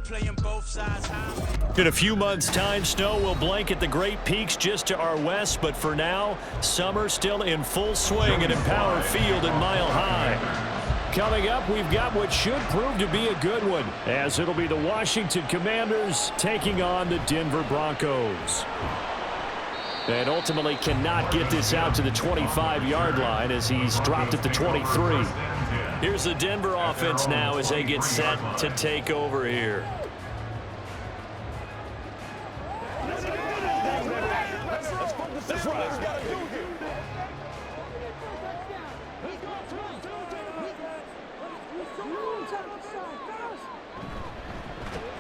playing both sides. In a few months' time, snow will blanket the Great Peaks just to our west, but for now, summer still in full swing at Empower Field at Mile High. Coming up, we've got what should prove to be a good one, as it'll be the Washington Commanders taking on the Denver Broncos. And ultimately cannot get this out to the 25-yard line as he's dropped at the 23. Here's the Denver offense now as they get set to take over here.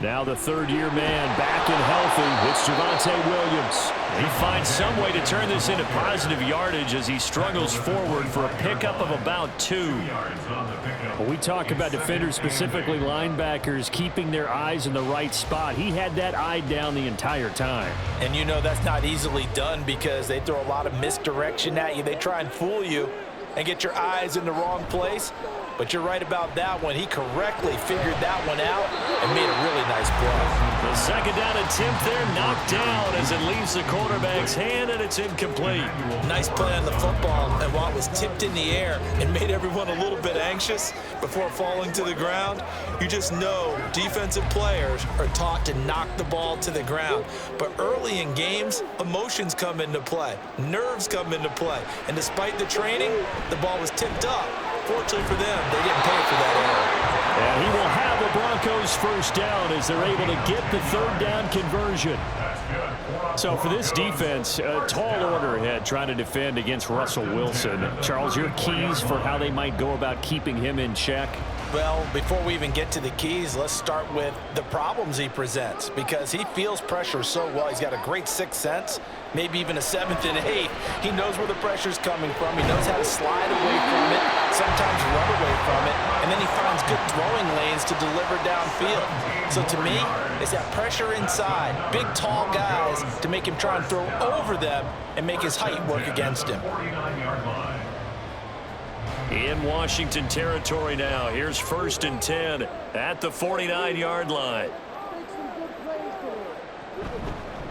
Now the third-year man back and healthy. It's Javonte Williams. He finds some way to turn this into positive yardage as he struggles forward for a pickup of about 2. When we talk about defenders, specifically linebackers, keeping their eyes in the right spot, he had that eye down the entire time. And you know that's not easily done because they throw a lot of misdirection at you. They try and fool you and get your eyes in the wrong place. But you're right about that one. He correctly figured that one out and made a really nice play. The second down attempt there knocked down as it leaves the quarterback's hand, and it's incomplete. Nice play on the football, and while it was tipped in the air and made everyone a little bit anxious before falling to the ground, you just know defensive players are taught to knock the ball to the ground. But early in games, emotions come into play. Nerves come into play. And despite the training, the ball was tipped up. Fortunately for them, they didn't pay for that error. And he will have the Broncos first down as they're able to get the third down conversion. So for this defense, a tall order ahead trying to defend against Russell Wilson. Charles, your keys for how they might go about keeping him in check? Well, before we even get to the keys, let's start with the problems he presents because he feels pressure so well. He's got a great sixth sense, maybe even a seventh and eighth. He knows where the pressure's coming from. He knows how to slide away from it, sometimes run away from it, and then he finds good throwing lanes to deliver downfield. So to me, it's that pressure inside, big, tall guys to make him try and throw over them and make his height work against him. In Washington territory now. Here's 1st and 10 at the 49-yard line.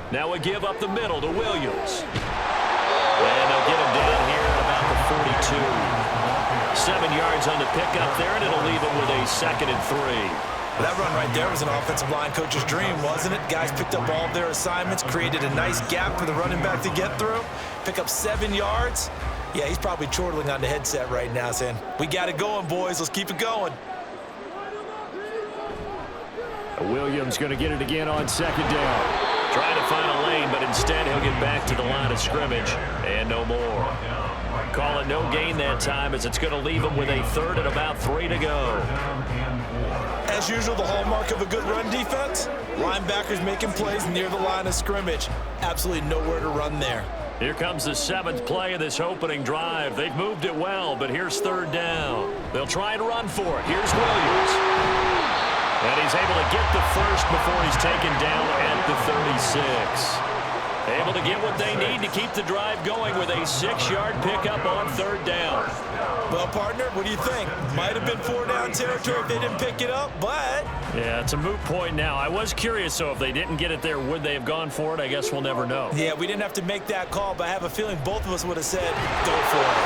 Now a give up the middle to Williams. And they'll get him down here at about the 42. 7 yards on the pickup there, and it'll leave him with a 2nd and 3. That run right there was an offensive line coach's dream, wasn't it? Guys picked up all of their assignments, created a nice gap for the running back to get through, pick up 7 yards. Yeah, he's probably chortling on the headset right now saying, we got it going, boys. Let's keep it going. Williams going to get it again on 2nd down. Trying to find a lane, but instead he'll get back to the line of scrimmage. And no more. Call it no gain that time as it's going to leave him with a 3rd and about 3 to go. As usual, the hallmark of a good run defense, linebackers making plays near the line of scrimmage. Absolutely nowhere to run there. Here comes the 7th play of this opening drive. They've moved it well, but here's 3rd down. They'll try and run for it. Here's Williams. And he's able to get the first before he's taken down at the 36. Able to get what they need to keep the drive going with a 6-yard pickup on 3rd down. Well, partner, what do you think? Might have been 4-down territory if they didn't pick it up, but... Yeah, it's a moot point now. I was curious, so if they didn't get it there, would they have gone for it? I guess we'll never know. Yeah, we didn't have to make that call, but I have a feeling both of us would have said, go for it.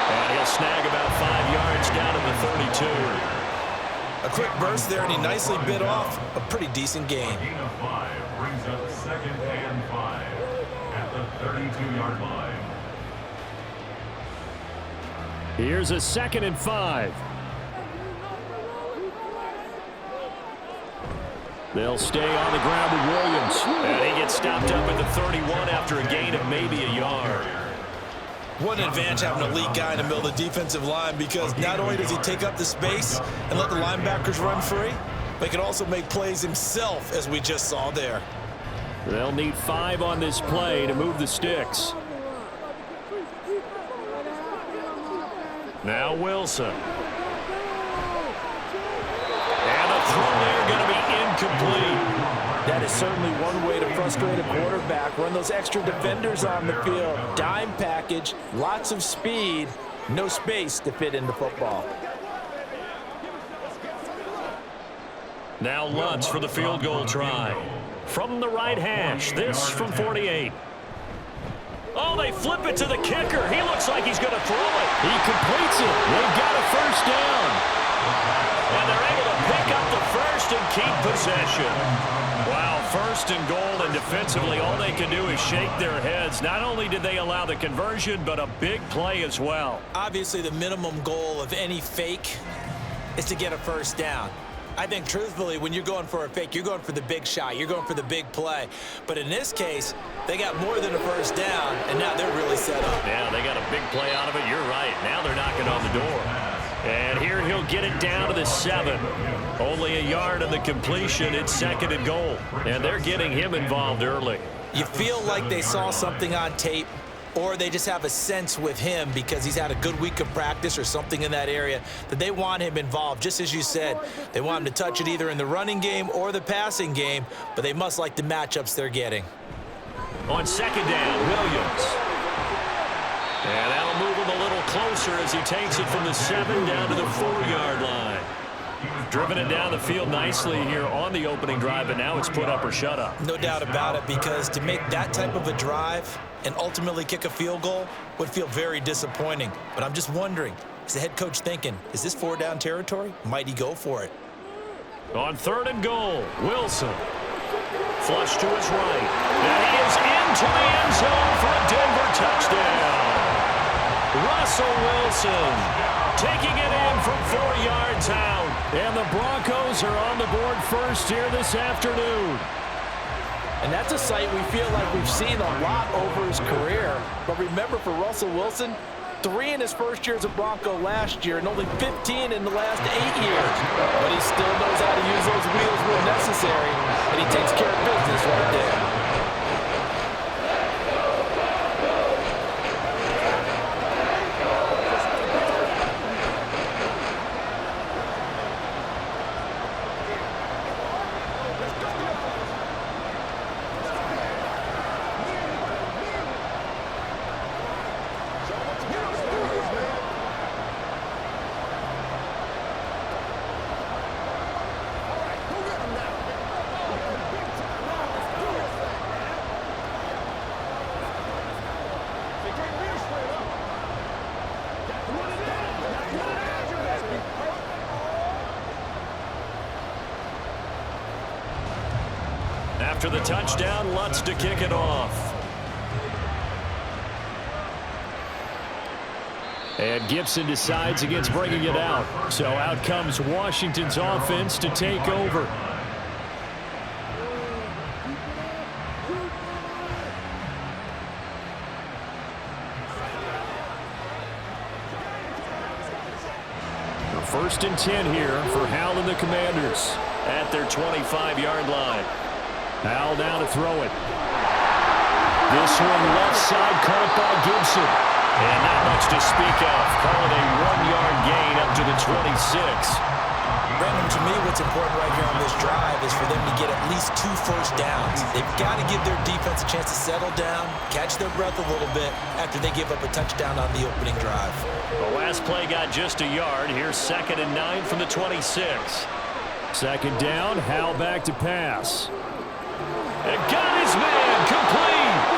And he'll snag about 5 yards down to the 32. A quick burst there, and he nicely bit off a pretty decent gain. Brings up 2nd and 5 at the 32-yard line. Here's a 2nd and 5. They'll stay on the ground with Williams. And he gets stopped up at the 31 after a gain of maybe a yard. What an advantage having an elite guy in the middle of the defensive line because not only does he take up the space and let the linebackers run free, but he can also make plays himself, as we just saw there. They'll need 5 on this play to move the sticks. Now Wilson. And the throw there going to be incomplete. That is certainly one way to frustrate a quarterback. Run those extra defenders on the field. Dime package, lots of speed, no space to fit into football. Now Lutz for the field goal try. From the right hash, this from 48. Oh, they flip it to the kicker. He looks like he's going to throw it. He completes it. They've got a first down. And they're able to pick up the first and keep possession. Wow, first and goal, and defensively all they can do is shake their heads. Not only did they allow the conversion, but a big play as well. Obviously, the minimum goal of any fake is to get a first down. I think, truthfully, when you're going for a fake, you're going for the big shot. You're going for the big play. But in this case, they got more than a first down, and now they're really set up. Yeah, they got a big play out of it. You're right. Now they're knocking on the door. And here he'll get it down to the 7. Only a yard of the completion. It's second and goal. And they're getting him involved early. You feel like they saw something on tape, or they just have a sense with him because he's had a good week of practice or something in that area that they want him involved. Just as you said, they want him to touch it either in the running game or the passing game, but they must like the matchups they're getting. On second down, Williams. And that'll move him a little closer as he takes it from the 7 down to the 4-yard line. Driven it down the field nicely here on the opening drive, but now it's put up or shut up. No doubt about it, because to make that type of a drive and ultimately kick a field goal would feel very disappointing. But I'm just wondering, is the head coach thinking, is this 4-down territory? Might he go for it? On third and goal, Wilson. Flush to his right. And he is into the end zone for a Denver touchdown. Russell Wilson taking it in from 4 yards out. And the Broncos are on the board first here this afternoon. And that's a sight we feel like we've seen a lot over his career. But remember, for Russell Wilson, 3 in his first year as a Bronco last year and only 15 in the last 8 years. But he still knows how to use those wheels when necessary, and he takes care of business right there. After the touchdown, Lutz to kick it off. And Gibson decides against bringing it out. So out comes Washington's offense to take over. First and 10 here for Howell and the Commanders at their 25-yard line. Howell now to throw it. This one left side caught by Gibson. And not much to speak of. Call it a 1-yard gain up to the 26. Brandon, to me, what's important right here on this drive is for them to get at least 2 first downs. They've got to give their defense a chance to settle down, catch their breath a little bit after they give up a touchdown on the opening drive. The last play got just a yard. Here's 2nd and 9 from the 26. Second down, Howell back to pass. And got his man complete.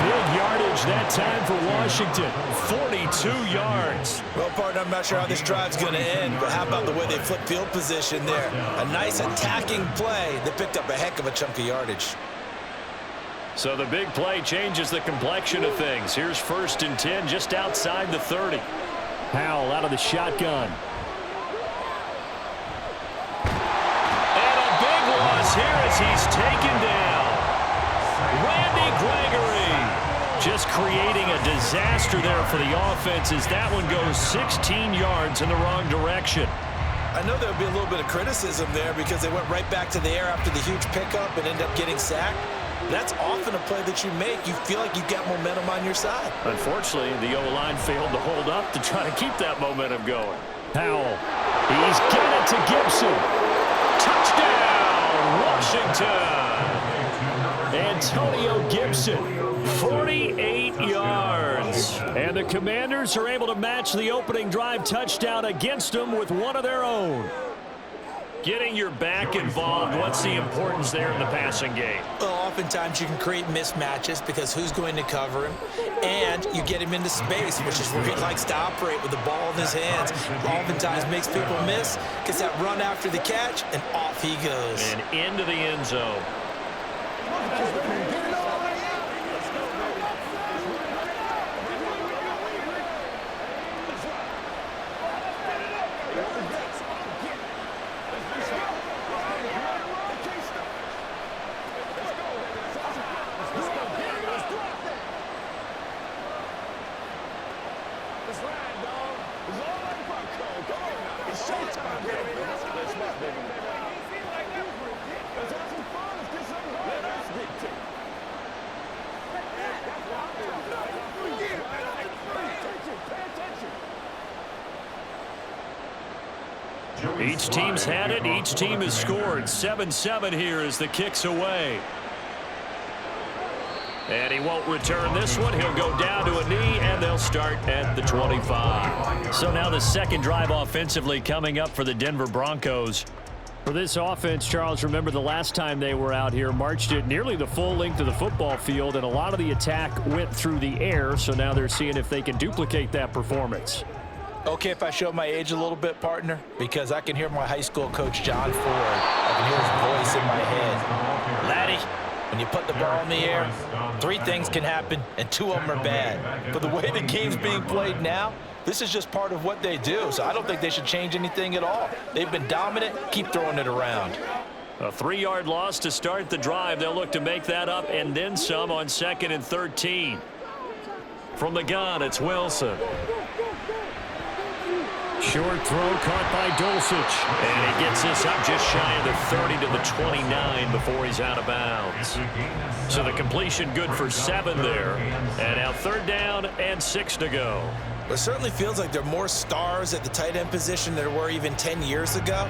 Big yardage that time for Washington. 42 yards. Well, partner, I'm not sure how this drive's going to end, but how about the way they flip field position there? A nice attacking play that picked up a heck of a chunk of yardage. So the big play changes the complexion of things. Here's 1st and 10 just outside the 30. Howell out of the shotgun. And a big loss here as he's taken down. Randy Gregory just creating a disaster there for the offense as that one goes 16 yards in the wrong direction. I know there'll be a little bit of criticism there because they went right back to the air after the huge pickup and ended up getting sacked. That's often a play that you make. You feel like you've got momentum on your side. Unfortunately, the O-line failed to hold up to try to keep that momentum going. Howell, he's got it to Gibson. Touchdown, Washington. Antonio Gibson, 48 yards. And the Commanders are able to match the opening drive touchdown against them with one of their own. Getting your back involved, what's the importance there in the passing game? Well, oftentimes you can create mismatches because who's going to cover him, and you get him into space, which is where he likes to operate with the ball in his hands. Oftentimes makes people miss, gets that run after the catch, and off he goes. And into the end zone. Each team's had it. Each team has scored. 7-7 here as the kick's away. And he won't return this one. He'll go down to a knee, and they'll start at the 25. So now the second drive offensively coming up for the Denver Broncos. For this offense, Charles, remember the last time they were out here, marched it nearly the full length of the football field, and a lot of the attack went through the air, so now they're seeing if they can duplicate that performance. Okay, if I show my age a little bit, partner, because I can hear my high school coach, John Ford. I can hear his voice in my head. Laddie, when you put the ball in the air, 3 things can happen, and 2 of them are bad. But the way the game's being played now, this is just part of what they do, so I don't think they should change anything at all. They've been dominant. Keep throwing it around. A 3-yard loss to start the drive. They'll look to make that up and then some on 2nd and 13. From the gun, it's Wilson. Short throw caught by Dulcich. And he gets this up just shy of the 30 to the 29 before he's out of bounds. So the completion good for 7 there. And now 3rd down and 6 to go. It certainly feels like there are more stars at the tight end position than there were even 10 years ago.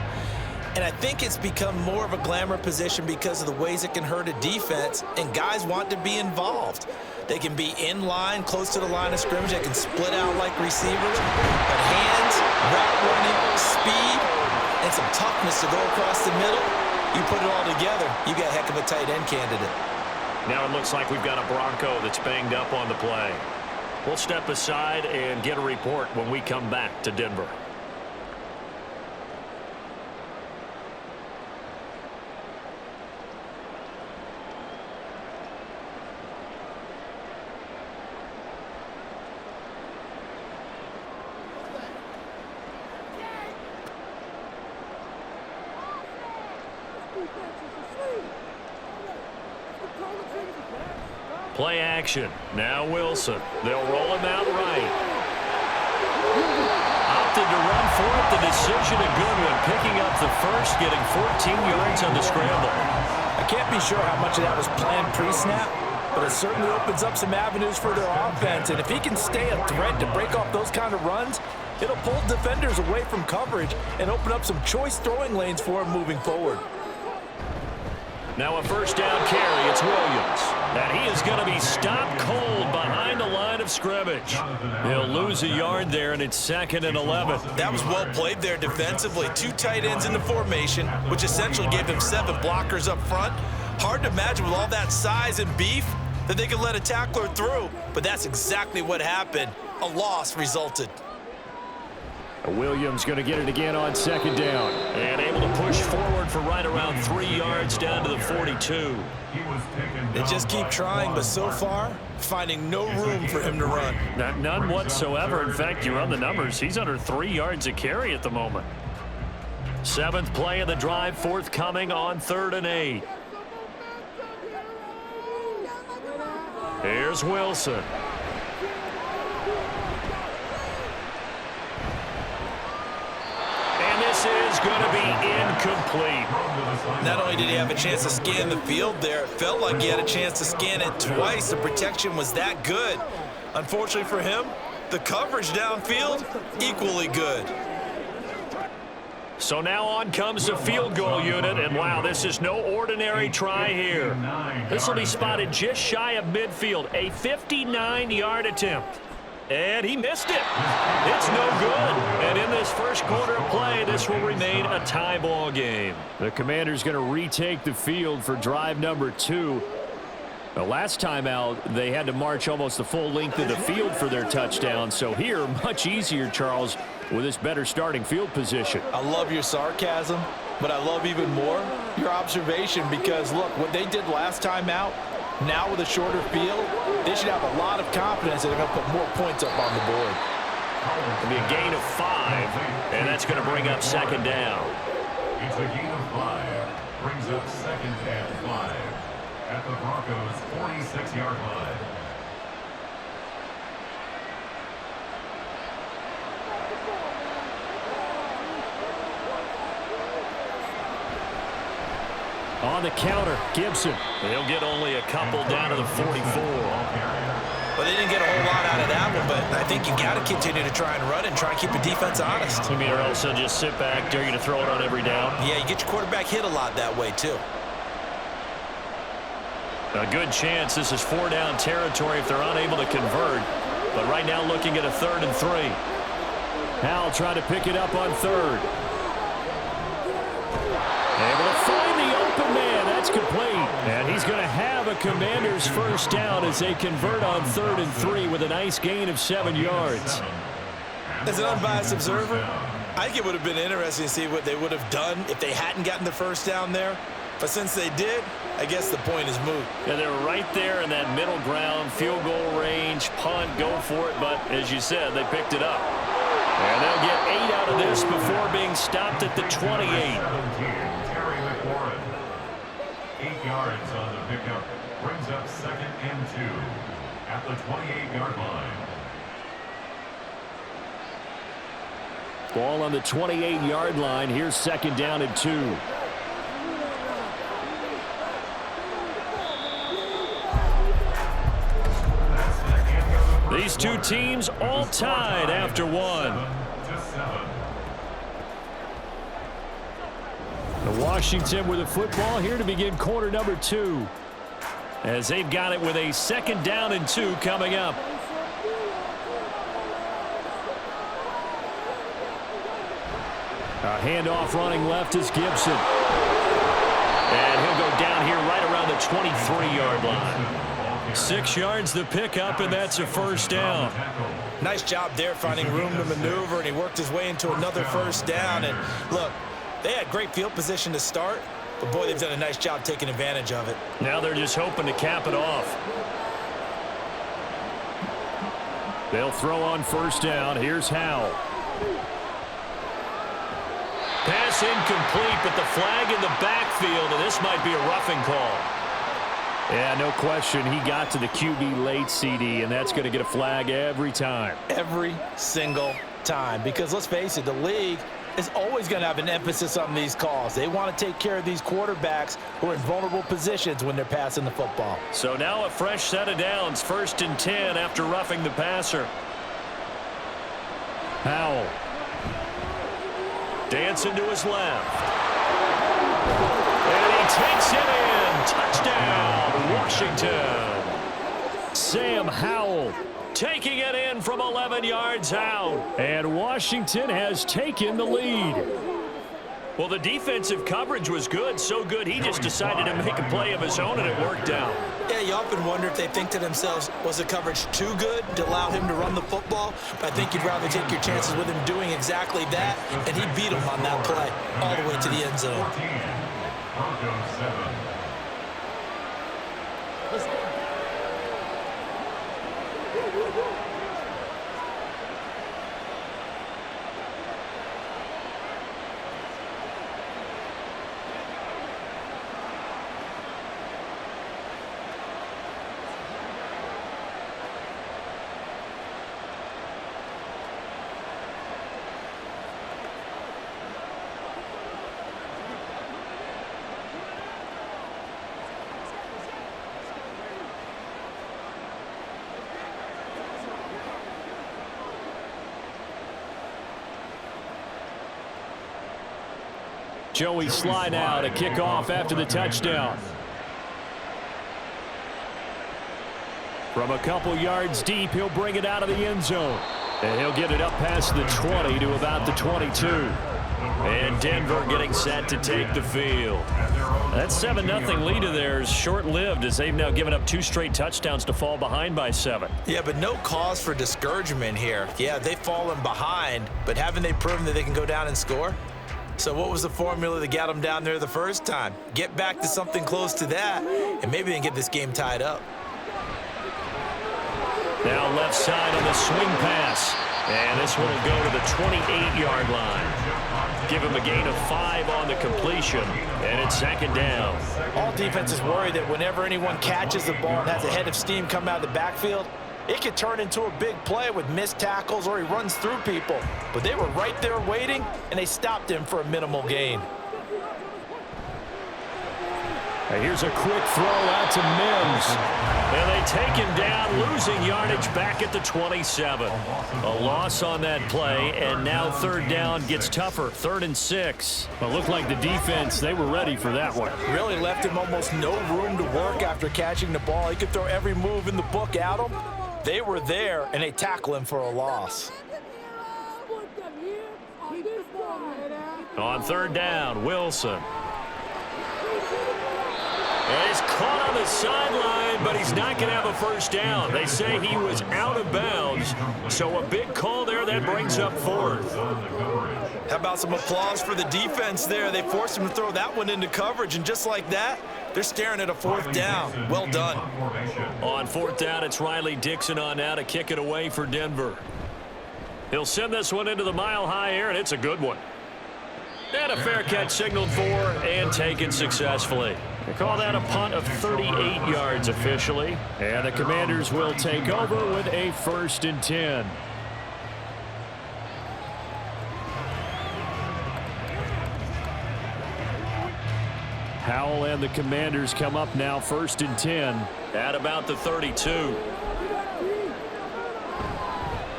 And I think it's become more of a glamour position because of the ways it can hurt a defense, and guys want to be involved. They can be in line, close to the line of scrimmage. They can split out like receivers. But hands, route running, speed, and some toughness to go across the middle, you put it all together, you got a heck of a tight end candidate. Now it looks like we've got a Bronco that's banged up on the play. We'll step aside and get a report when we come back to Denver. Play action. Now Wilson. They'll roll him out right. Opted to run for it. The decision a good one. Picking up the first, getting 14 yards on the scramble. I can't be sure how much of that was planned pre-snap, but it certainly opens up some avenues for their offense. And if he can stay a threat to break off those kind of runs, it'll pull defenders away from coverage and open up some choice throwing lanes for him moving forward. Now a 1st down carry. It's Williams. And he is going to be stopped cold behind the line of scrimmage. He'll lose a yard there, and it's 2nd and 11. That was well played there defensively. 2 tight ends in the formation, which essentially gave him 7 blockers up front. Hard to imagine with all that size and beef that they could let a tackler through, but that's exactly what happened. A loss resulted. Williams going to get it again on 2nd down. And able to push forward for right around 3 yards down to the 42. They just keep trying, but so far, finding no room for him to run. None whatsoever. In fact, you run the numbers. He's under 3 yards a carry at the moment. 7th play of the drive, forthcoming on 3rd and 8. Here's Wilson. This is going to be incomplete. Not only did he have a chance to scan the field there, it felt like he had a chance to scan it twice. The protection was that good. Unfortunately for him, the coverage downfield, equally good. So now on comes the field goal unit, and wow, this is no ordinary try here. This will be spotted just shy of midfield, a 59-yard attempt. And he missed it. It's no good. And in this first quarter of play, this will remain a tie ball game. The Commanders going to retake the field for drive number 2. The last time out, they had to march almost the full length of the field for their touchdown. So here, much easier, Charles, with this better starting field position. I love your sarcasm, but I love even more your observation because, look, what they did last time out, now with a shorter field, they should have a lot of confidence that they're going to put more points up on the board. It'll be a gain of 5, and that's going to bring up second down. It's a gain of 5. Brings up second and 5 at the Broncos' 46-yard line. On the counter, Gibson. He'll get only a couple down to the 44. Well, they didn't get a whole lot out of that one, but I think you got to continue to try and run and try and keep the defense honest. You mean, or else they'll just sit back, dare you to throw it on every down? Yeah, you get your quarterback hit a lot that way, too. A good chance this is 4-down territory if they're unable to convert. But right now looking at a 3rd and 3. Howell trying to pick it up on 3rd. Able to find the open man. That's complete. And he's going to have a Commanders first down as they convert on 3rd and 3 with a nice gain of 7 yards. As an unbiased observer, I think it would have been interesting to see what they would have done if they hadn't gotten the first down there. But since they did, I guess the point is moot. Yeah, they were right there in that middle ground, field goal range, punt, go for it. But as you said, they picked it up. And they'll get 8 out of this before being stopped at the 28. 8 yards on the pickup. Brings up second and 2 at the 28-yard line. Ball on the 28-yard line. Here's second down and 2. These two teams all tied after one. 7-7. Washington with the football here to begin quarter number 2. As they've got it with a second down and 2 coming up. A handoff running left is Gibson. And he'll go down here right around the 23-yard line. 6 yards the pickup, and that's a first down. Nice job there finding room to maneuver, and he worked his way into another first down. And look, they had great field position to start, but boy, they've done a nice job taking advantage of it. Now they're just hoping to cap it off. They'll throw on first down. Here's Howell. Pass incomplete, but the flag in the backfield, and this might be a roughing call. Yeah, no question. He got to the QB late, CD, and that's going to get a flag every time. Every single time. Because let's face it, the league is always going to have an emphasis on these calls. They want to take care of these quarterbacks who are in vulnerable positions when they're passing the football. So now a fresh set of downs. 1st and 10 after roughing the passer. Howell. Dancing to his left. And he takes it in. Touchdown, Washington. Sam Howell taking it in from 11 yards out. And Washington has taken the lead. Well, the defensive coverage was good, so good he just decided to make a play of his own, and it worked out. Yeah, you often wonder if they think to themselves, was the coverage too good to allow him to run the football? But I think you'd rather take your chances with him doing exactly that, and he beat him on that play all the way to the end zone. 14, Broncos 7. Joey Sly now to kick off after the touchdown. From a couple yards deep, he'll bring it out of the end zone. And he'll get it up past the 20 to about the 22. And Denver getting set to take the field. That 7-0 lead of theirs short-lived as they've now given up 2 straight touchdowns to fall behind by 7. Yeah, but no cause for discouragement here. Yeah, they've fallen behind, but haven't they proven that they can go down and score? So what was the formula that got them down there the first time? Get back to something close to that, and maybe they can get this game tied up. Now left side on the swing pass. And this one will go to the 28-yard line. Give him a gain of 5 on the completion, and it's 2nd down. All defenses worry that whenever anyone catches the ball and has a head of steam come out of the backfield, it could turn into a big play with missed tackles or he runs through people. But they were right there waiting, and they stopped him for a minimal gain. And here's a quick throw out to Mims. And they take him down, losing yardage back at the 27. A loss on that play, and now 3rd down gets tougher, 3rd and 6. Well, looked like the defense, they were ready for that one. Really left him almost no room to work after catching the ball. He could throw every move in the book at him. They were there, and they tackle him for a loss. On 3rd down, Wilson. And he's caught on the sideline, but he's not going to have a first down. They say he was out of bounds, so a big call there that brings up 4th. How about some applause for the defense there? They forced him to throw that one into coverage, and just like that, they're staring at a 4th down. Well done. On 4th down, it's Riley Dixon on now to kick it away for Denver. He'll send this one into the mile-high air, and it's a good one. And a fair catch signaled for and taken successfully. They call that a punt of 38 yards officially. And the Commanders will take over with a 1st and 10. Howell and the Commanders come up now 1st and 10 at about the 32.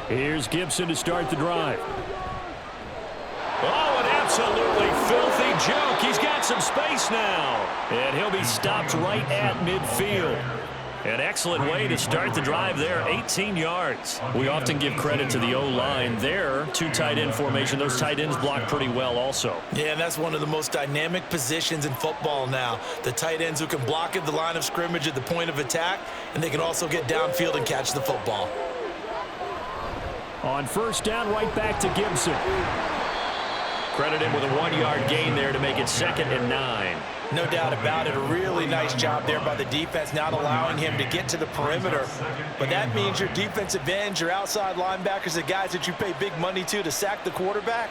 Here's Gibson to start the drive. Oh, an absolutely filthy joke. He's got some space now. And he'll be stopped right at midfield. An excellent way to start the drive there, 18 yards. We often give credit to the O-line there. 2 tight end formation. Those tight ends block pretty well also. Yeah, and that's one of the most dynamic positions in football now. The tight ends who can block at the line of scrimmage at the point of attack, and they can also get downfield and catch the football. On 1st down, right back to Gibson. Credit him with a 1-yard gain there to make it 2nd and 9. No doubt about it. A really nice job there by the defense, not allowing him to get to the perimeter. But that means your defensive ends, your outside linebackers, the guys that you pay big money to sack the quarterback,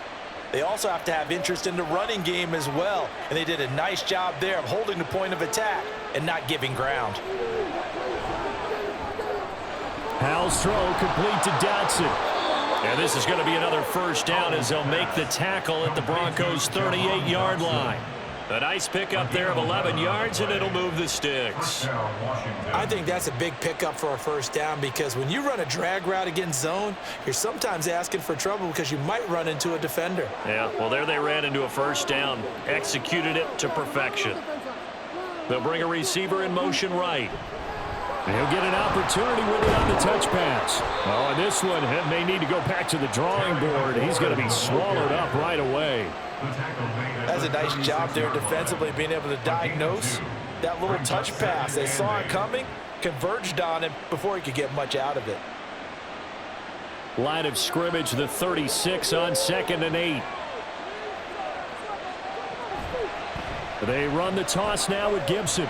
they also have to have interest in the running game as well. And they did a nice job there of holding the point of attack and not giving ground. Howell's throw complete to Dotson. And this is going to be another 1st down as they'll make the tackle at the Broncos' 38-yard line. A nice pickup there of 11 yards, and it'll move the sticks. I think that's a big pickup for a 1st down because when you run a drag route against zone, you're sometimes asking for trouble because you might run into a defender. Yeah, well, there they ran into a 1st down. Executed it to perfection. They'll bring a receiver in motion right. He'll get an opportunity with it on the touch pass. Oh, and this one may need to go back to the drawing board. He's going to be swallowed up right away. That's a nice job there defensively, being able to diagnose that little touch pass. They saw it coming, converged on him before he could get much out of it. Line of scrimmage, the 36 on 2nd and 8. They run the toss now with Gibson.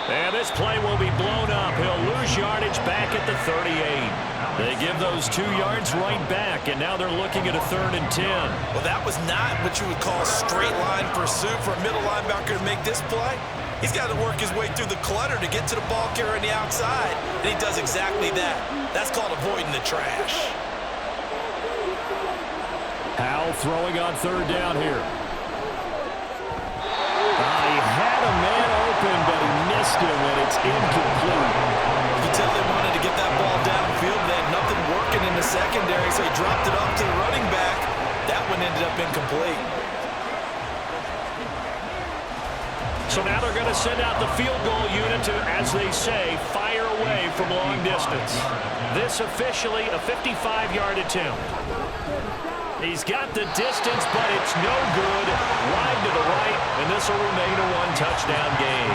And this play will be blown up. He'll lose yardage back at the 38. They give those 2 yards right back, and now they're looking at a 3rd and 10. Well, that was not what you would call straight line pursuit for a middle linebacker to make this play. He's got to work his way through the clutter to get to the ball carrier on the outside, and he does exactly that. That's called avoiding the trash. Howell throwing on 3rd down here. He had a man open, but he missed him, and it's incomplete. You can tell they wanted to get that ball downfield. They had nothing working in the secondary, so he dropped it off to the running back. That one ended up incomplete. So now they're going to send out the field goal unit to, as they say, fire away from long distance. This officially a 55-yard attempt. He's got the distance, but it's no good. Wide to the right, and this will remain a one-touchdown game.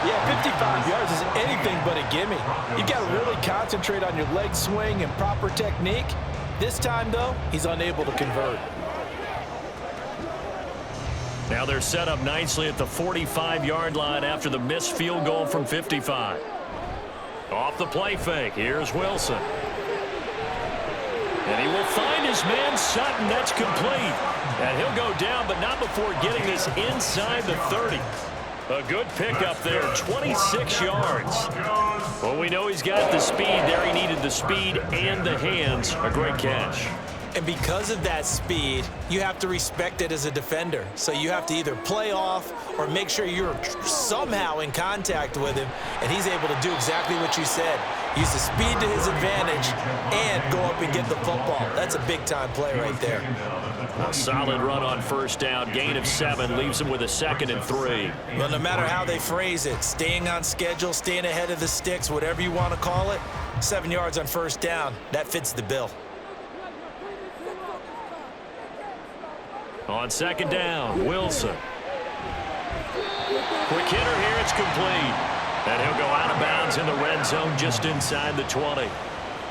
Yeah, 55 yards is anything but a gimme. You've got to really concentrate on your leg swing and proper technique. This time, though, he's unable to convert. Now they're set up nicely at the 45-yard line after the missed field goal from 55. Off the play fake, here's Wilson. And he will find his man Sutton. That's complete. And he'll go down, but not before getting this inside the 30. A good pickup there, 26 yards. Well, we know he's got the speed there. He needed the speed and the hands. A great catch. And because of that speed, you have to respect it as a defender. So you have to either play off or make sure you're somehow in contact with him, and he's able to do exactly what you said. Use the speed to his advantage and go up and get the football. That's a big-time play right there. A solid run on first down. Gain of 7 leaves him with a 2nd and 3. Well, no matter how they phrase it, staying on schedule, staying ahead of the sticks, whatever you want to call it, 7 yards on first down, that fits the bill. On 2nd down, Wilson. Quick hitter here, it's complete. And he'll go out of bounds in the red zone just inside the 20.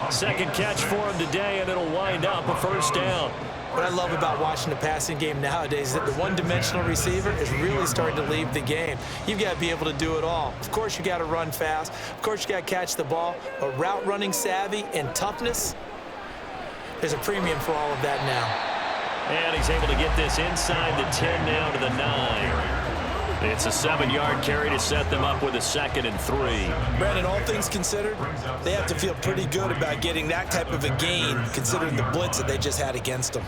Second catch for him today, and it'll wind up a first down. What I love about watching the passing game nowadays is that the one-dimensional receiver is really starting to leave the game. You've got to be able to do it all. Of course, you got to run fast. Of course, you got to catch the ball. But route running savvy and toughness, there's a premium for all of that now. And he's able to get this inside the 10 now to the 9. It's a 7-yard carry to set them up with a 2nd and 3. Brandon, all things considered, they have to feel pretty good about getting that type of a gain, considering the blitz that they just had against them.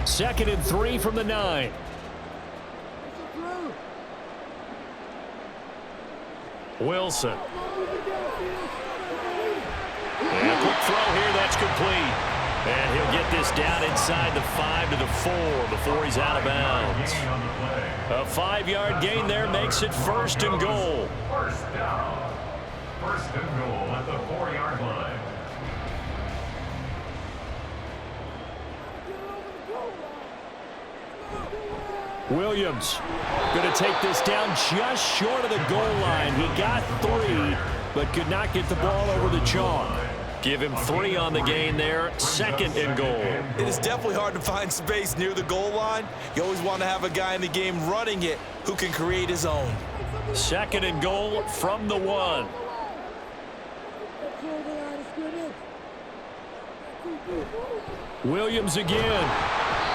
2nd and 3 from the 9. Wilson. And a quick throw here, that's complete. And he'll get this down inside the 5 to the 4 before he's out of bounds. A 5-yard gain there makes it 1st and goal. First down. 1st and goal at the 4-yard line. Williams going to take this down just short of the goal line. He got 3, but could not get the ball over the chalk. Give him 3 on the gain there. 2nd and goal. It is definitely hard to find space near the goal line. You always want to have a guy in the game running it who can create his own. 2nd and goal from the 1. Williams again.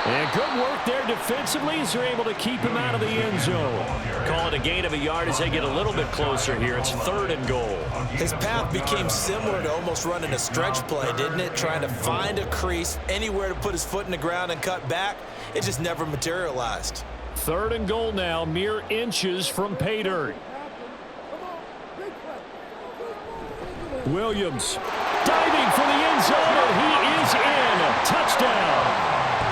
And good work there defensively as they're able to keep him out of the end zone. Call it a gain of a yard as they get a little bit closer here. It's 3rd and goal. His path became similar to almost running a stretch play, didn't it? Trying to find a crease, anywhere to put his foot in the ground and cut back. It just never materialized. 3rd and goal now, mere inches from pay dirt. Williams diving for the end zone, and he is in. Touchdown.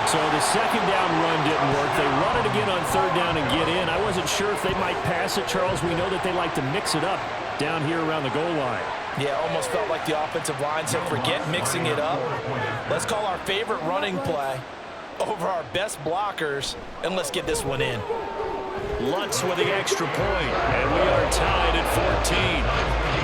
So the 2nd down run didn't work. They run it again on 3rd down and get in. I wasn't sure if they might pass it, Charles. We know that they like to mix it up down here around the goal line. Yeah, almost felt like the offensive line said, forget mixing it up. Let's call our favorite running play over our best blockers, and let's get this one in. Lutz with the extra point, and we are tied at 14.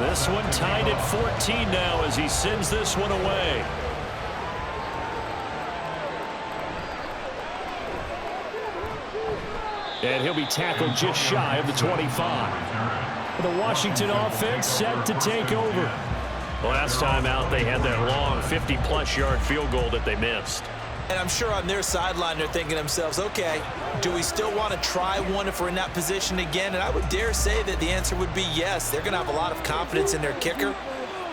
This one tied at 14 now as he sends this one away. And he'll be tackled just shy of the 25. The Washington offense set to take over. Last time out, they had that long 50-plus yard field goal that they missed. And I'm sure on their sideline they're thinking to themselves, okay, do we still want to try one if we're in that position again? And I would dare say that the answer would be yes. They're going to have a lot of confidence in their kicker.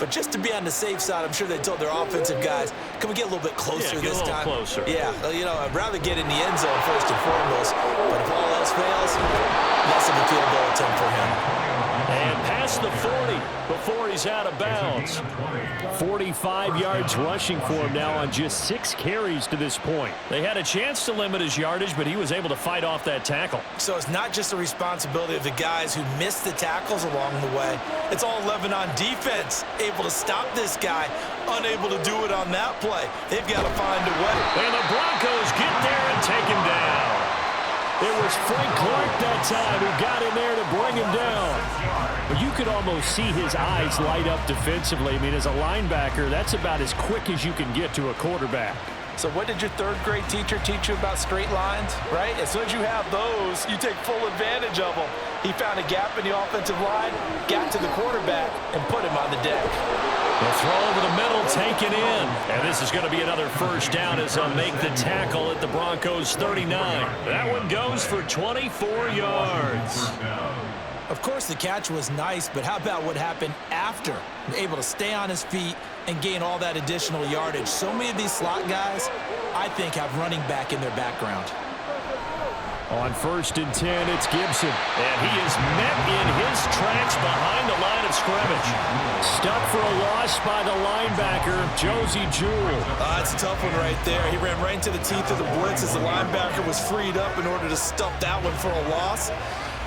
But just to be on the safe side, I'm sure they told their offensive guys, can we get a little bit closer this time? Closer. Yeah, you know, I'd rather get in the end zone first and foremost. But if all else fails, less of a field goal attempt for him. And past the 40 before he's out of bounds. 45 yards rushing for him now on just 6 carries to this point. They had a chance to limit his yardage, but he was able to fight off that tackle. So it's not just the responsibility of the guys who missed the tackles along the way. It's all 11 on defense, able to stop this guy, unable to do it on that play. They've got to find a way. And the Broncos get there and take him down. It was Frank Clark that time who got in there to bring him down. But you could almost see his eyes light up defensively. I mean, as a linebacker, that's about as quick as you can get to a quarterback. So what did your third-grade teacher teach you about straight lines, right? As soon as you have those, you take full advantage of them. He found a gap in the offensive line, got to the quarterback, and put him on the deck. The throw over the middle, taken in. And this is going to be another first down as they'll make the tackle at the Broncos' 39. That one goes for 24 yards. Of course, the catch was nice, but how about what happened after? Able to stay on his feet and gain all that additional yardage. So many of these slot guys, I think, have running back in their background. On 1st and 10, it's Gibson. And he is met in his tracks behind the line of scrimmage. Stuck for a loss by the linebacker, Josie Jewell. That's a tough one right there. He ran right into the teeth of the blitz as the linebacker was freed up in order to stuff that one for a loss.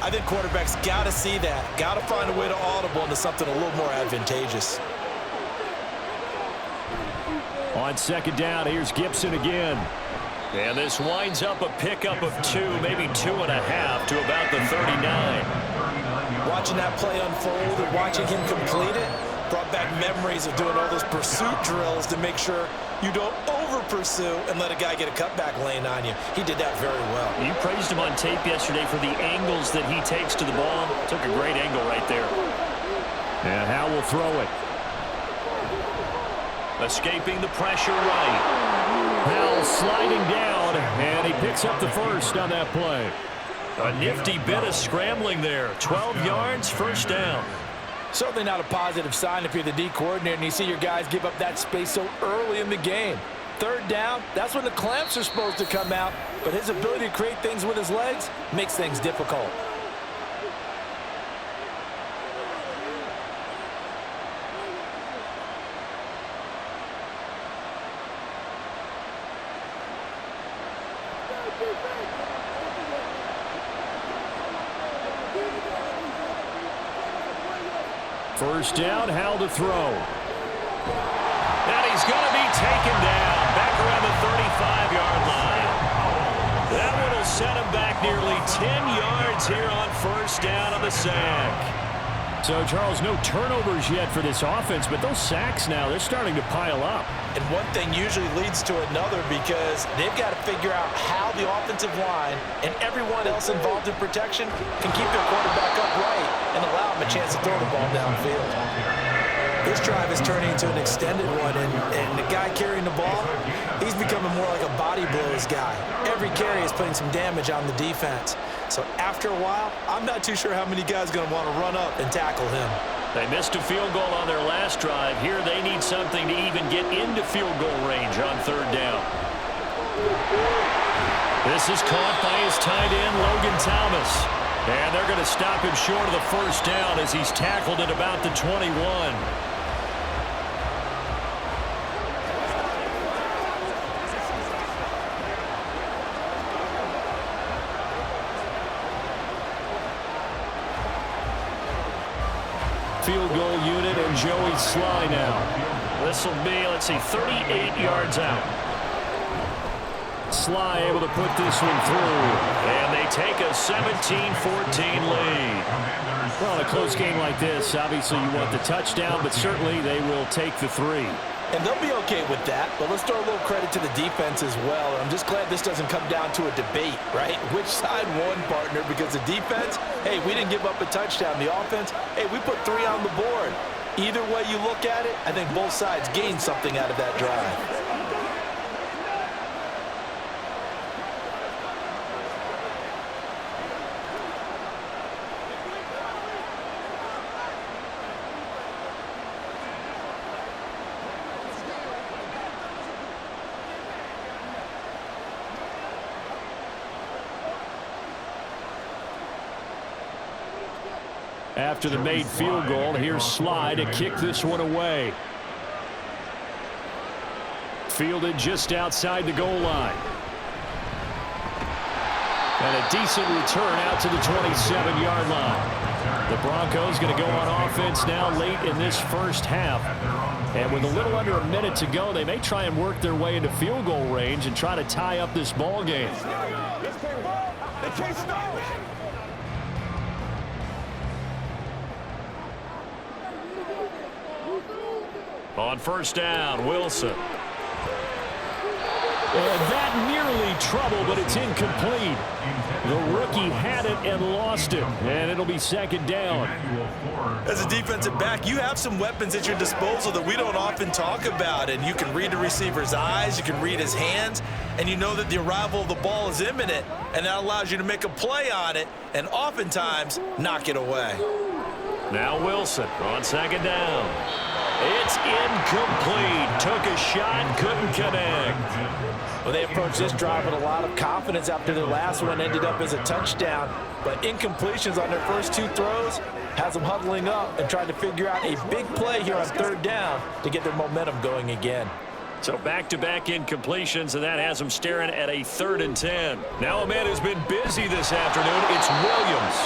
I think quarterbacks got to see that. Got to find a way to audible into something a little more advantageous. On 2nd down, here's Gibson again. And this winds up a pickup of 2, maybe 2.5 to about the 39. Watching that play unfold and watching him complete it brought back memories of doing all those pursuit drills to make sure you don't over-pursue and let a guy get a cutback lane on you. He did that very well. You praised him on tape yesterday for the angles that he takes to the ball. Took a great angle right there. And Howe will throw it. Escaping the pressure right. Howell sliding down, and he picks up the first on that play. A nifty bit of scrambling there. 12 yards, first down. Certainly not a positive sign if you're the D coordinator and you see your guys give up that space so early in the game. 3rd down, that's when the clamps are supposed to come out, but his ability to create things with his legs makes things difficult. First down, Howell to throw. And he's going to be taken down back around the 35-yard line. That one will set him back nearly 10 yards here on 1st down on the sack. So, Charles, no turnovers yet for this offense, but those sacks now, they're starting to pile up. And one thing usually leads to another because they've got to figure out how the offensive line and everyone else involved in protection can keep their quarterback upright and allow him a chance to throw the ball downfield. This drive is turning into an extended one, and the guy carrying the ball, he's becoming more like a body blows guy. Every carry is putting some damage on the defense. So after a while, I'm not too sure how many guys are going to want to run up and tackle him. They missed a field goal on their last drive. Here they need something to even get into field goal range on 3rd down. This is caught by his tight end, Logan Thomas. And they're going to stop him short of the 1st down as he's tackled at about the 21. Field goal unit and Joey Sly now. This will be, let's see, 38 yards out. Sly able to put this one through. And they take a 17-14 lead. Well, in a close game like this, obviously you want the touchdown, but certainly they will take the 3. And they'll be okay with that, but let's throw a little credit to the defense as well. I'm just glad this doesn't come down to a debate, right? Which side won, partner? Because the defense, hey, we didn't give up a touchdown. The offense, hey, we put 3 on the board. Either way you look at it, I think both sides gained something out of that drive. After the made field goal, here's Sly to kick this one away. Fielded just outside the goal line. And a decent return out to the 27-yard line. The Broncos going to go on offense now late in this first half. And with a little under a minute to go, they may try and work their way into field goal range and try to tie up this ball game. They can't stop it. On first down, Wilson. And that nearly trouble, but it's incomplete. The rookie had it and lost it, and it'll be second down. As a defensive back, you have some weapons at your disposal that we don't often talk about, and you can read the receiver's eyes, you can read his hands, and you know that the arrival of the ball is imminent, and that allows you to make a play on it and oftentimes knock it away. Now Wilson on second down. It's incomplete. Took a shot, couldn't connect. Well, they approached this drive with a lot of confidence after their last one ended up as a touchdown. But incompletions on their first 2 throws has them huddling up and trying to figure out a big play here on third down to get their momentum going again. So back-to-back incompletions, and that has them staring at a 3rd and 10. Now a man who's been busy this afternoon, it's Williams.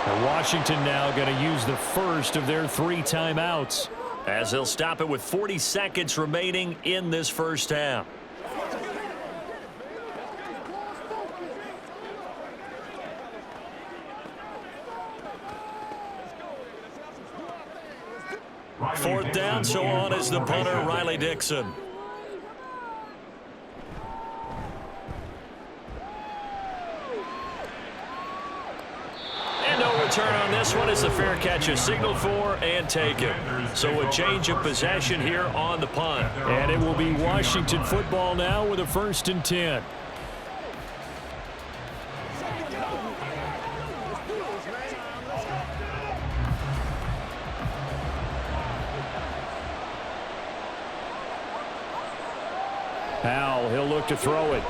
And Washington now going to use the first of their 3 timeouts, as they'll stop it with 40 seconds remaining in this first half. Fourth down, so on is the punter, Riley Dixon. And no return on this one as the fair catch is signaled for and taken. So a change of possession here on the punt. And it will be Washington football now with a 1st and 10. Powell, he'll look to throw it.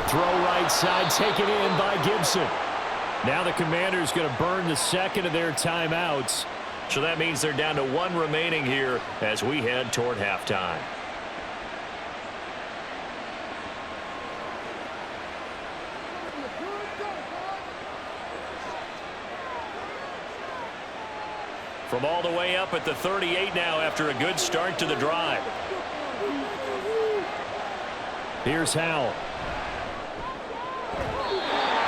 Throw right side, taken in by Gibson. Now the Commanders going to burn the second of their timeouts. So that means they're down to 1 remaining here as we head toward halftime. From all the way up at the 38 now after a good start to the drive. Here's Howell.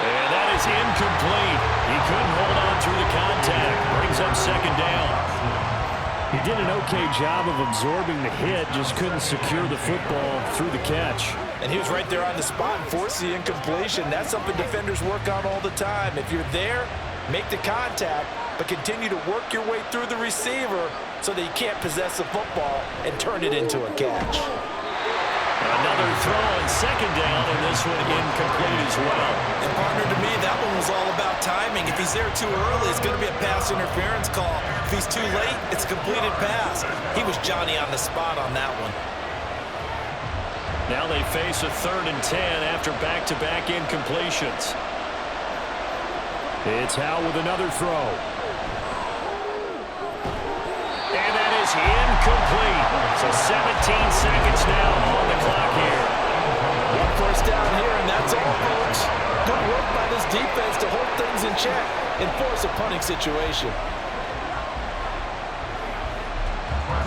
And that is incomplete. He couldn't hold on through the contact. Brings up second down. He did an okay job of absorbing the hit, just couldn't secure the football through the catch. And he was right there on the spot and forced the incompletion. That's something defenders work on all the time. If you're there, make the contact, but continue to work your way through the receiver so that you can't possess the football and turn it into a catch. Another throw on second down, and this one incomplete as well. And partner, to me, that one was all about timing. If he's there too early, it's going to be a pass interference call. If he's too late, it's a completed pass. He was Johnny on the spot on that one. Now they face a 3rd and 10 after back-to-back incompletions. It's Howell with another throw. And that is incomplete. So 17 seconds now on the clock here. 1 first down here, and that's all, folks. Good work by this defense to hold things in check and force a punting situation.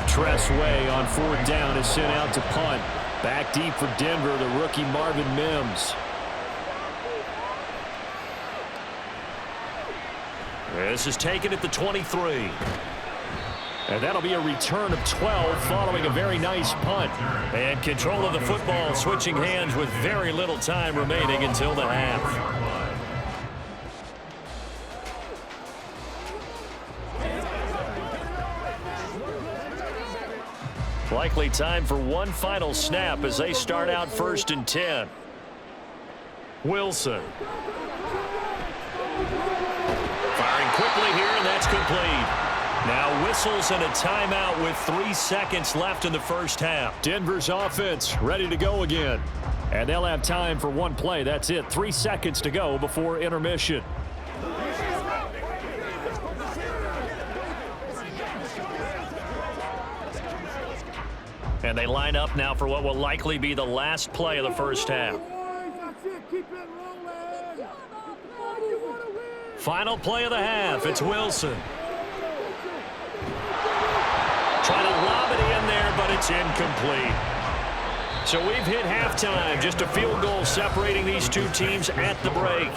Tress Way on 4th down is sent out to punt. Back deep for Denver, the rookie Marvin Mims. This is taken at the 23. And that'll be a return of 12 following a very nice punt. And control of the football switching hands with very little time remaining until the half. Likely time for one final snap as they start out 1st and 10. Wilson. Firing quickly here, and that's complete. Now whistles and a timeout with 3 seconds left in the first half. Denver's offense ready to go again. And they'll have time for one play. That's it. 3 seconds to go before intermission. And they line up now for what will likely be the last play of the first half. Final play of the half. It's Wilson. Trying to lob it in there, but it's incomplete. So we've hit halftime. Just a field goal separating these two teams at the break.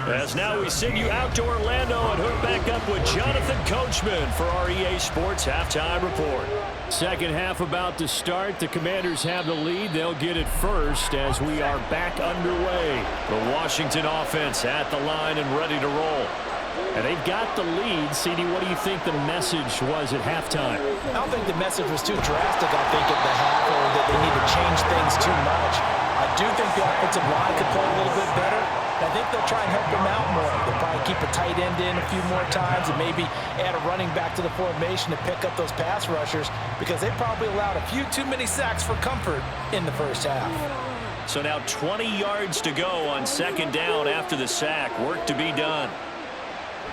As now we send you out to Orlando and hook back up with Jonathan Coachman for our EA Sports Halftime Report. Second half about to start. The Commanders have the lead. They'll get it first as we are back underway. The Washington offense at the line and ready to roll. And they've got the lead. CD, what do you think the message was at halftime? I don't think the message was too drastic, I think, at the half, or that they need to change things too much. I do think the offensive line could play a little bit better. I think they'll try and help them out more. They'll probably keep a tight end in a few more times and maybe add a running back to the formation to pick up those pass rushers because they probably allowed a few too many sacks for comfort in the first half. So now 20 yards to go on second down after the sack. Work to be done.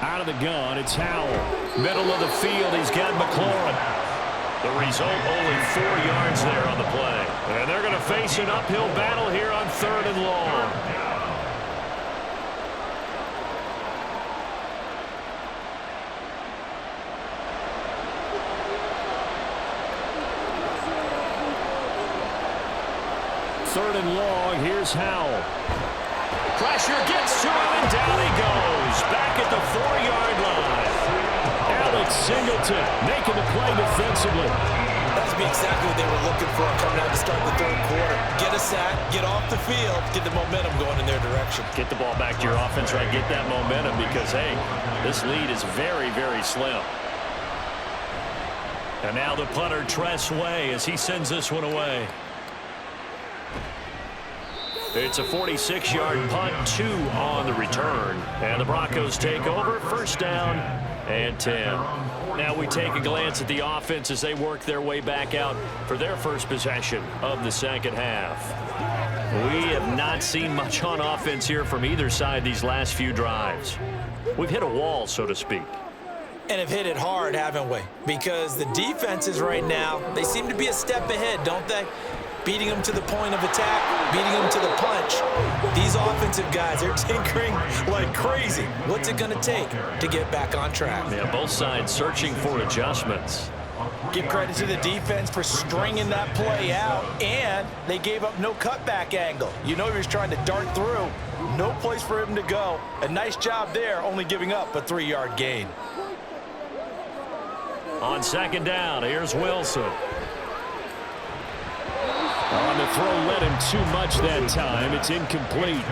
Out of the gun, it's Howell. Middle of the field, he's got McLaurin. The result, only 4 yards there on the play. And they're going to face an uphill battle here on 3rd and long. Third and long, here's Howell. Pressure gets to him, and down he goes. Back at the 4-yard line. Alex Singleton making the play defensively. That's be exactly what they were looking for coming out to start the third quarter. Get a sack, get off the field, get the momentum going in their direction. Get the ball back to your offense, right? Get that momentum because, hey, this lead is very, very slim. And now the punter, Tress Way, as he sends this one away. It's a 46-yard punt, 2 on the return. And the Broncos take over, 1st down and 10. Now we take a glance at the offense as they work their way back out for their first possession of the second half. We have not seen much on offense here from either side these last few drives. We've hit a wall, so to speak. And have hit it hard, haven't we? Because the defenses right now, they seem to be a step ahead, don't they? Beating them to the point of attack, beating them to the punch. These offensive guys, they're tinkering like crazy. What's it going to take to get back on track? Yeah, both sides searching for adjustments. Give credit to the defense for stringing that play out, and they gave up no cutback angle. You know he was trying to dart through. No place for him to go. A nice job there, only giving up a 3-yard gain. On second down, here's Wilson. On the throw, led him too much that time. It's incomplete.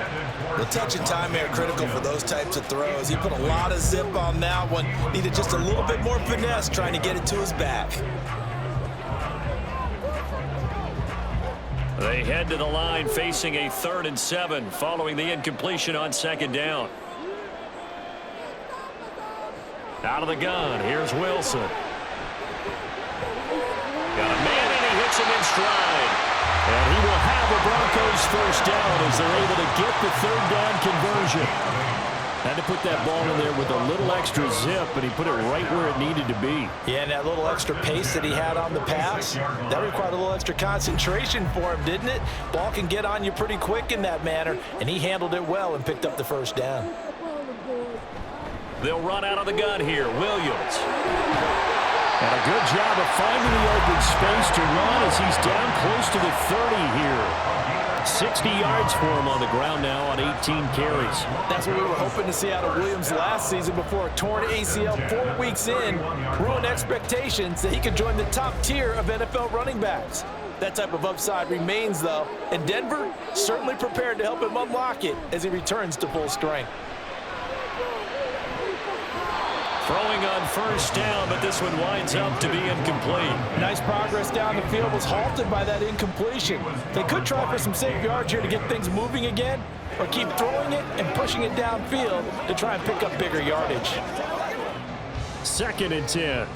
The touch and time are critical for those types of throws. He put a lot of zip on that one. Needed just a little bit more finesse trying to get it to his back. They head to the line facing a 3rd and 7 following the incompletion on second down. Out of the gun, here's Wilson. Got a man and he hits him in stride. And he will have the Broncos first down as they're able to get the 3rd down conversion. Had to put that ball in there with a little extra zip, but he put it right where it needed to be. Yeah, and that little extra pace that he had on the pass, that required a little extra concentration for him, didn't it? Ball can get on you pretty quick in that manner, and he handled it well and picked up the first down. They'll run out of the gun here. Williams. And a good job of finding the open space to run as he's down close to the 30 here. 60 yards for him on the ground now on 18 carries. That's what we were hoping to see out of Williams last season before a torn ACL 4 weeks in ruined expectations that he could join the top tier of NFL running backs. That type of upside remains, though, and Denver certainly prepared to help him unlock it as he returns to full strength. Throwing on first down, but this one winds up to be incomplete. Nice progress down the field was halted by that incompletion. They could try for some safe yards here to get things moving again, or keep throwing it and pushing it downfield to try and pick up bigger yardage. 2nd and 10.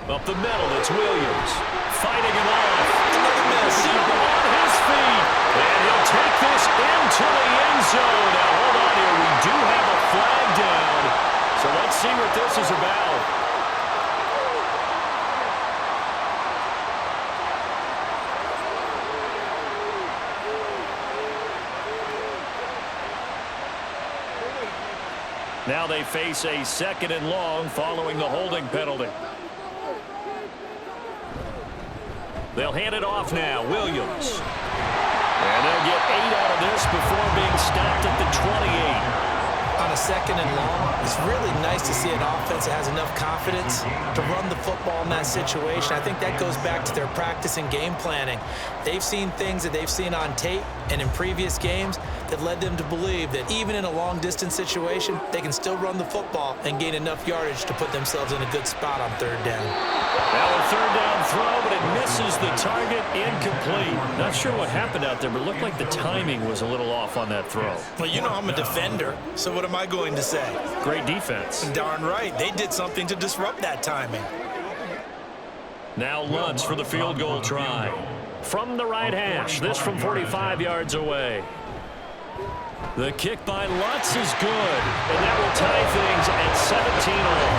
Up the middle, it's Williams. Fighting him off. Another miss. On his feet. And he'll take this into the end zone. Now, hold on here. We do have a flag down. So let's see what this is about. Now they face a 2nd and long following the holding penalty. They'll hand it off now. Williams. And they'll get 8 out of this before being stopped at the 28. On a 2nd and long, it's really nice to see an offense that has enough confidence to run the football in that situation. I think that goes back to their practice and game planning. They've seen things that they've seen on tape and in previous games that led them to believe that even in a long-distance situation, they can still run the football and gain enough yardage to put themselves in a good spot on 3rd down. Now a 3rd down throw, but it misses the target, incomplete. Not sure what happened out there, but it looked like the timing was a little off on that throw. Well, you know I'm a defender, so what am I going to say? Great defense. Darn right. They did something to disrupt that timing. Now Lutz for the field goal try. From the right hash, this from 45 yards away. The kick by Lutz is good, and that will tie things at 17 all.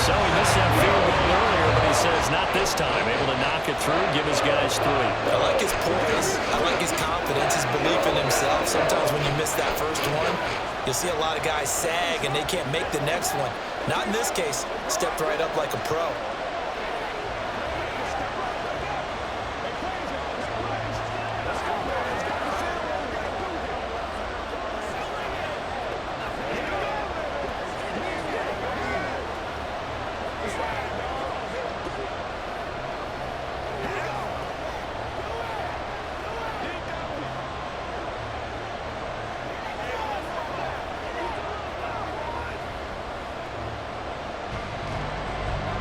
So he missed that field goal earlier, but he says not this time. Able to knock it through, give his guys 3. I like his poise. I like his confidence, his belief in himself. Sometimes when you miss that first one, you'll see a lot of guys sag and they can't make the next one. Not in this case. Stepped right up like a pro.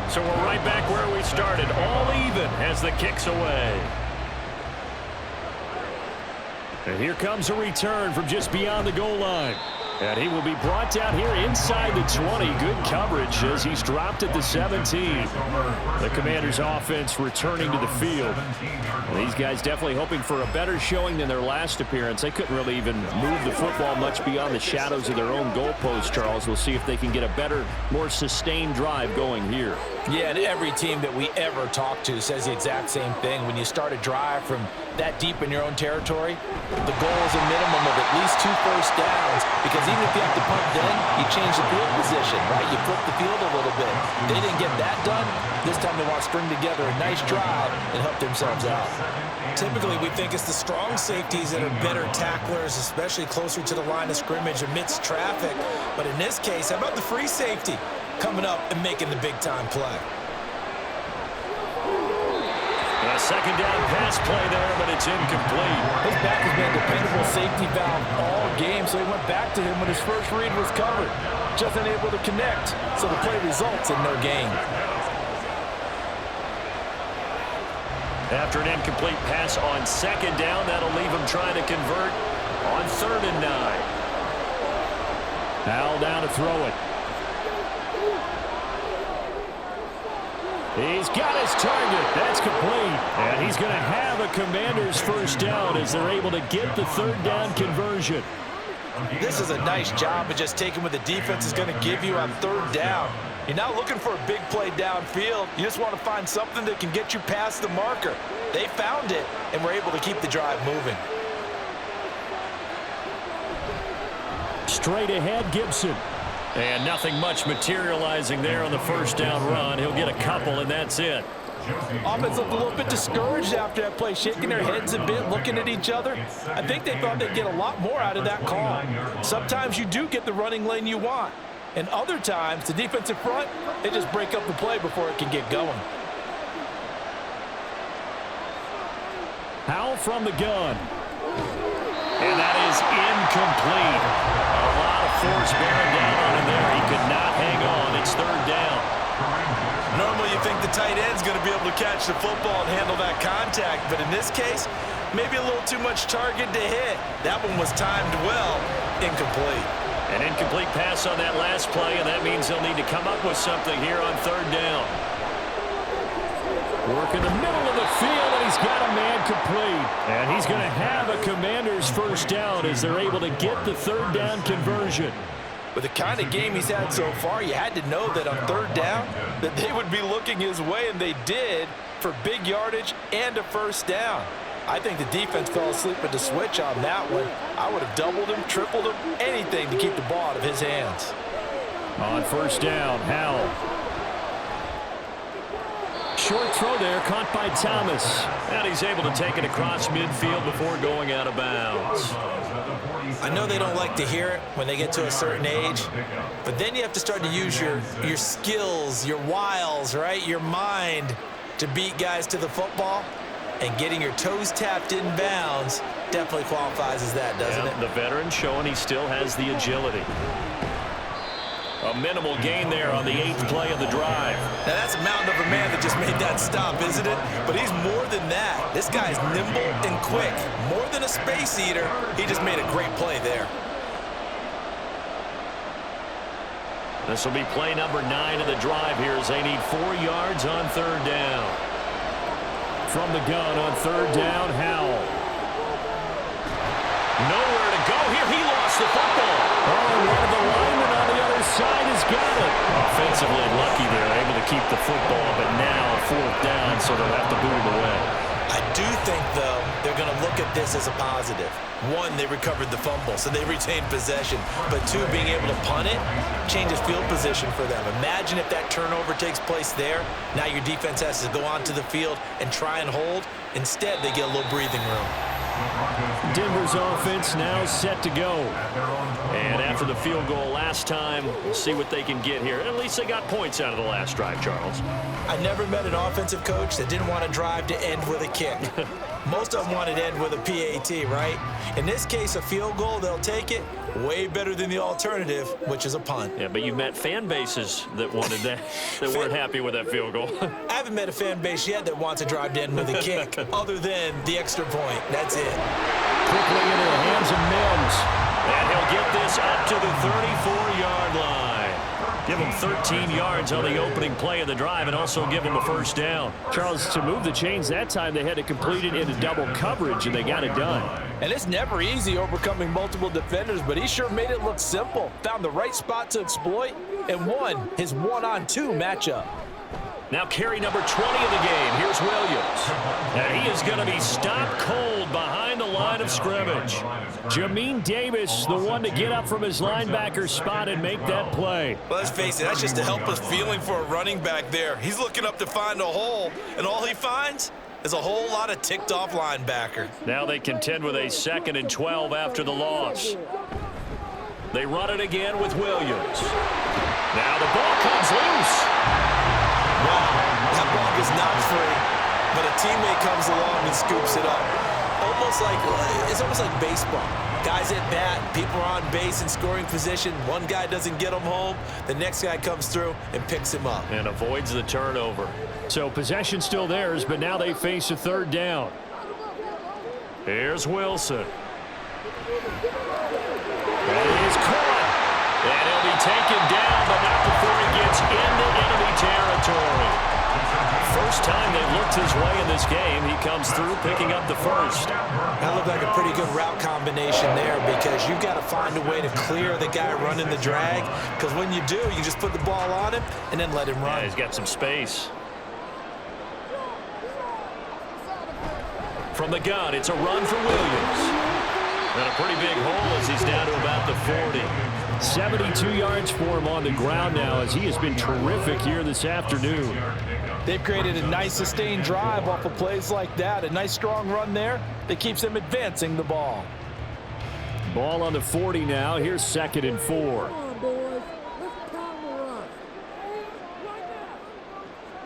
So we're right back where we started, all even as the kick's away. And here comes a return from just beyond the goal line. And he will be brought down here inside the 20. Good coverage as he's dropped at the 17. The Commanders' offense returning to the field. And these guys definitely hoping for a better showing than their last appearance. They couldn't really even move the football much beyond the shadows of their own goalpost, Charles. We'll see if they can get a better, more sustained drive going here. Yeah, and every team that we ever talk to says the exact same thing. When you start a drive from that deep in your own territory, the goal is a minimum of at least 2 first downs, because even if you have to punt then, you change the field position, right? You flip the field a little bit. They didn't get that done. This time they want to string together a nice drive and help themselves out. Typically, we think it's the strong safeties that are better tacklers, especially closer to the line of scrimmage amidst traffic. But in this case, how about the free safety coming up and making the big-time play? A 2nd down pass play there, but it's incomplete. His back has been a dependable safety valve all game, so he went back to him when his first read was covered. Just unable to connect, so the play results in no gain. After an incomplete pass on 2nd down, that'll leave him trying to convert on 3rd and 9. Howell down to throw it. He's got his target. That's complete. And he's going to have a Commander's first down as they're able to get the 3rd down conversion. This is a nice job of just taking what the defense is going to give you on 3rd down. You're not looking for a big play downfield. You just want to find something that can get you past the marker. They found it and were able to keep the drive moving. Straight ahead, Gibson. And nothing much materializing there on the first down run. He'll get a couple, and that's it. Offense looked a little bit discouraged after that play, shaking their heads a bit, looking at each other. I think they thought they'd get a lot more out of that call. Sometimes you do get the running lane you want, and other times, the defensive front, they just break up the play before it can get going. Howell from the gun. And that is incomplete. A lot of force bearing down on him there. He could not hang on. It's third down. Normally you think the tight end's going to be able to catch the football and handle that contact, but in this case, maybe a little too much target to hit. That one was timed well, incomplete. An incomplete pass on that last play, and that means they'll need to come up with something here on third down. Work in the middle of the field, and he's got a man complete. And he's going to have a Commander's first down as they're able to get the third down conversion. With the kind of game he's had so far, you had to know that on third down that they would be looking his way, and they did, for big yardage and a first down. I think the defense fell asleep at the switch on that one. I would have doubled him, tripled him, anything to keep the ball out of his hands. On first down, Howell. Short throw there, caught by Thomas. And he's able to take it across midfield before going out of bounds. I know they don't like to hear it when they get to a certain age, but then you have to start to use your skills, your wiles, right, your mind to beat guys to the football. And getting your toes tapped in bounds definitely qualifies as that, doesn't it? The veteran showing he still has the agility. A minimal gain there on the 8th play of the drive. Now that's a mountain of a man that just made that stop, isn't it? But he's more than that. This guy's nimble and quick. More than a space eater, he just made a great play there. This will be play number 9 of the drive here as they need 4 yards on third down. From the gun on third down, Howell. Nowhere to go here. He lost the football. Oh, one of the linemen on the other side has got it. Offensively lucky they're able to keep the football, but now fourth down, so they'll have to boot it away. I do think, though, they're going to look at this as a positive. One, they recovered the fumble, so they retained possession. But two, being able to punt it changes field position for them. Imagine if that turnover takes place there. Now your defense has to go onto the field and try and hold. Instead, they get a little breathing room. Denver's offense now set to go. And after the field goal last time, we'll see what they can get here. At least they got points out of the last drive, Charles. I never met an offensive coach that didn't want to drive to end with a kick. Most of them wanted to end with a PAT, right? In this case, a field goal, they'll take it. Way better than the alternative, which is a punt. Yeah, but you met fan bases that wanted that, that weren't happy with that field goal. I haven't met a fan base yet that wants to drive to end with a kick, other than the extra point. That's it. Quickly into the hands of Mims. And he'll get this up to the 34-yard line. Give him 13 yards on the opening play of the drive and also give him a first down. Charles, to move the chains that time, they had to complete it into double coverage, and they got it done. And it's never easy overcoming multiple defenders, but he sure made it look simple. Found the right spot to exploit and won his one-on-two matchup. Now carry number 20 of the game. Here's Williams. And he is going to be stopped cold behind the line of scrimmage. Jamin Davis, the one to get up from his linebacker spot and make that play. Well, let's face it, that's just a helpless feeling for a running back there. He's looking up to find a hole, and all he finds is a whole lot of ticked-off linebacker. Now they contend with a 2nd and 12 after the loss. They run it again with Williams. Now the ball comes loose. Wow, that ball is not free, but a teammate comes along and scoops it up. It's almost like baseball. Guys at bat, people are on base in scoring position. One guy doesn't get him home. The next guy comes through and picks him up. And avoids the turnover. So possession still theirs, but now they face a third down. Here's Wilson. And he's caught. And he'll be taken down, but not before he gets into enemy territory. First time they've looked his way in this game. He comes through picking up the first. That looked like a pretty good route combination there because you've got to find a way to clear the guy running the drag, because when you do, you just put the ball on him and then let him run. Yeah, he's got some space. From the gun, it's a run for Williams. And a pretty big hole as he's down to about the 40. 72 yards for him on the ground now, as he has been terrific here this afternoon. They've created a nice sustained drive off of plays like that. A nice strong run there that keeps them advancing the ball. Ball on the 40 now. Here's 2nd and 4.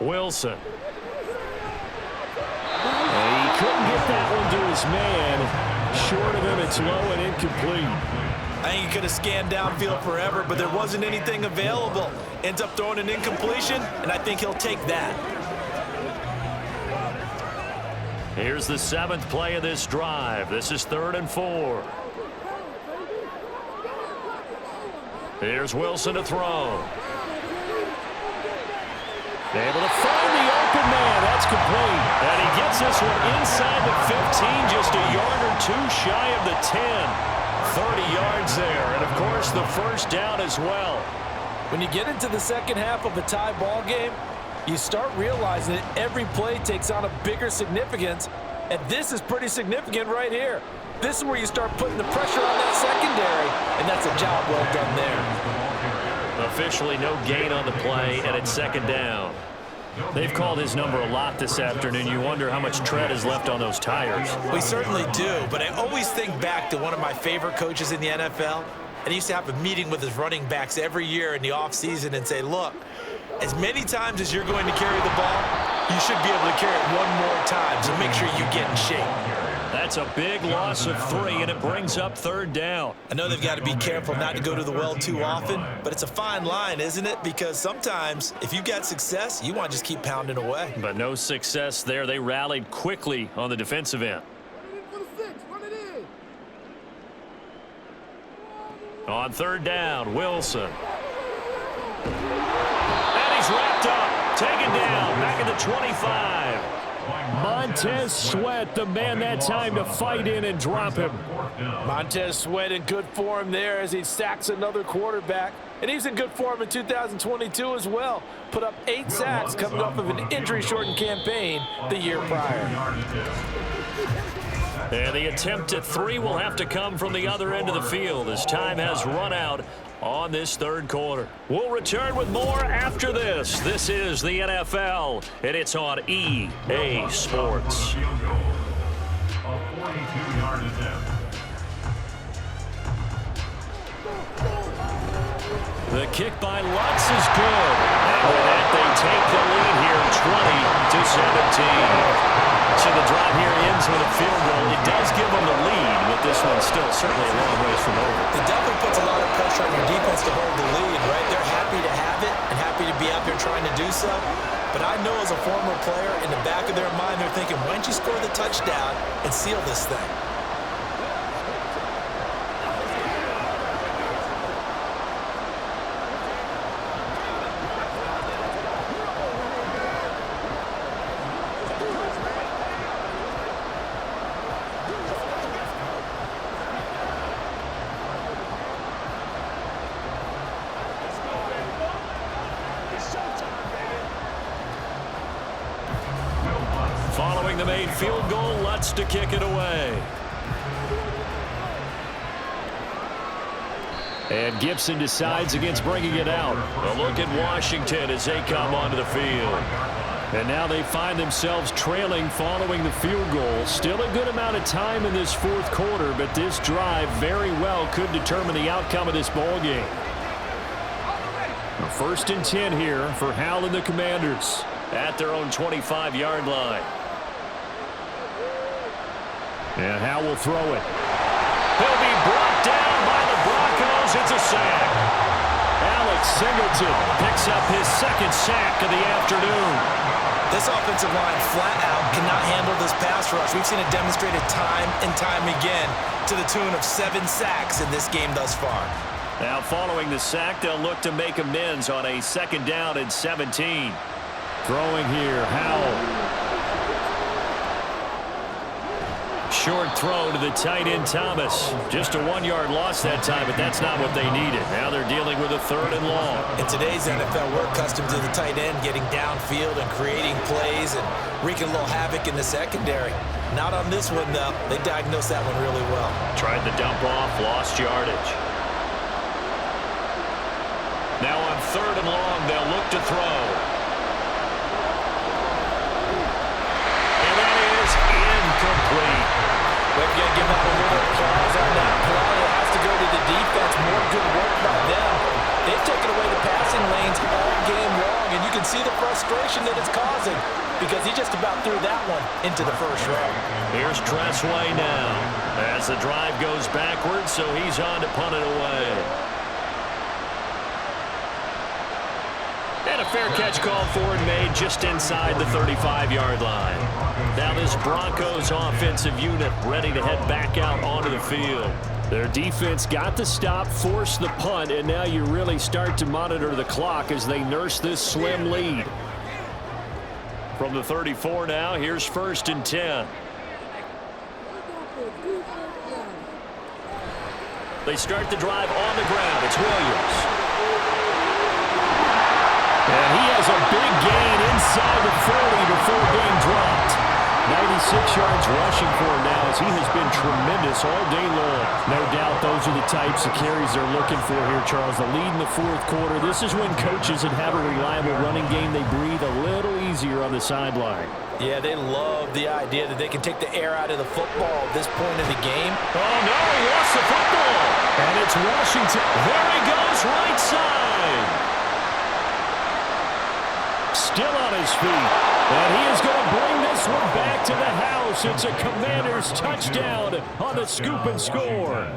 Wilson. And he couldn't get that one to his man. Short of him, it's low and incomplete. I think he could have scanned downfield forever, but there wasn't anything available. Ends up throwing an incompletion, and I think he'll take that. Here's the 7th play of this drive. This is 3rd and 4. Here's Wilson to throw. Able to find the open man. That's complete. And he gets this one inside the 15, just a yard or two shy of the 10. 30 yards there, and of course the first down as well. When you get into the second half of a tie ball game, you start realizing that every play takes on a bigger significance, and this is pretty significant right here. This is where you start putting the pressure on that secondary, and that's a job well done there. Officially no gain on the play, and it's 2nd down. They've called his number a lot this afternoon. You wonder how much tread is left on those tires. We certainly do, but I always think back to one of my favorite coaches in the NFL, and he used to have a meeting with his running backs every year in the offseason and say, look, as many times as you're going to carry the ball, you should be able to carry it one more time, so make sure you get in shape. That's a big loss of 3, and it brings up 3rd down. I know they've got to be careful not to go to the well too often, but it's a fine line, isn't it? Because sometimes if you've got success, you want to just keep pounding away. But no success there. They rallied quickly on the defensive end. On 3rd down, Wilson. And he's wrapped up, taken down, back at the 25. Montez Sweat, the man that time to fight in and drop him. Montez Sweat in good form there as he sacks another quarterback. And he's in good form in 2022 as well. Put up 8 sacks coming off of an injury-shortened campaign the year prior. And the attempt at 3 will have to come from the other end of the field as time has run out on this 3rd quarter. We'll return with more after this. This is the NFL, and it's on EA Sports. A 42-yard attempt. The kick by Lutz is good. And with that, they take the lead here, 20-17. So the drive here ends with a field goal. It does give them the lead, but this one's still certainly a long ways from over. It definitely puts a lot of pressure on your defense to hold the lead, right? They're happy to have it and happy to be out there trying to do so. But I know as a former player, in the back of their mind, they're thinking, why don't you score the touchdown and seal this thing? Following the made field goal, Lutz to kick it away. And Gibson decides against bringing it out. A look at Washington as they come onto the field. And now they find themselves trailing following the field goal. Still a good amount of time in this 4th quarter, but this drive very well could determine the outcome of this ball game. 1st and 10 here for Hal and the Commanders at their own 25-yard line. And Hal will throw it. He'll be brought down by the Broncos. It's a sack. Alex Singleton picks up his 2nd sack of the afternoon. This offensive line flat out cannot handle this pass rush. We've seen it demonstrated time and time again to the tune of 7 sacks in this game thus far. Now following the sack, they'll look to make amends on a 2nd down and 17. Throwing here, Howell. Short throw to the tight end, Thomas. Just a 1-yard loss that time, but that's not what they needed. Now they're dealing with a 3rd and long. In today's NFL, we're accustomed to the tight end getting downfield and creating plays and wreaking a little havoc in the secondary. Not on this one, though. They diagnosed that one really well. Tried the dump off, lost yardage. Now on 3rd and long, they'll look to throw. And that is incomplete. We've got to give out a little applause on that play. It has to go to the defense. More good work by them. They've taken away the passing lanes all game long, and you can see the frustration that it's causing because he just about threw that one into the first row. Here's Tressway now as the drive goes backwards, so he's on to punt it away. And a fair catch called for and made just inside the 35-yard line. Now this Broncos offensive unit ready to head back out onto the field. Their defense got the stop, forced the punt, and now you really start to monitor the clock as they nurse this slim lead. From the 34 now, here's 1st and 10. They start the drive on the ground. It's Williams. And he has a big gain inside the 40 before being dropped. 96 yards rushing for him now as he has been tremendous all day long. No doubt those are the types of carries they're looking for here, Charles. The lead in the 4th quarter. This is when coaches that have a reliable running game, they breathe a little easier on the sideline. Yeah, they love the idea that they can take the air out of the football at this point in the game. Oh, no, he lost the football. And it's Washington. There he goes, right side. Still on his feet. And he is going to bring this one back to the house. It's a Commanders touchdown on the scoop and score.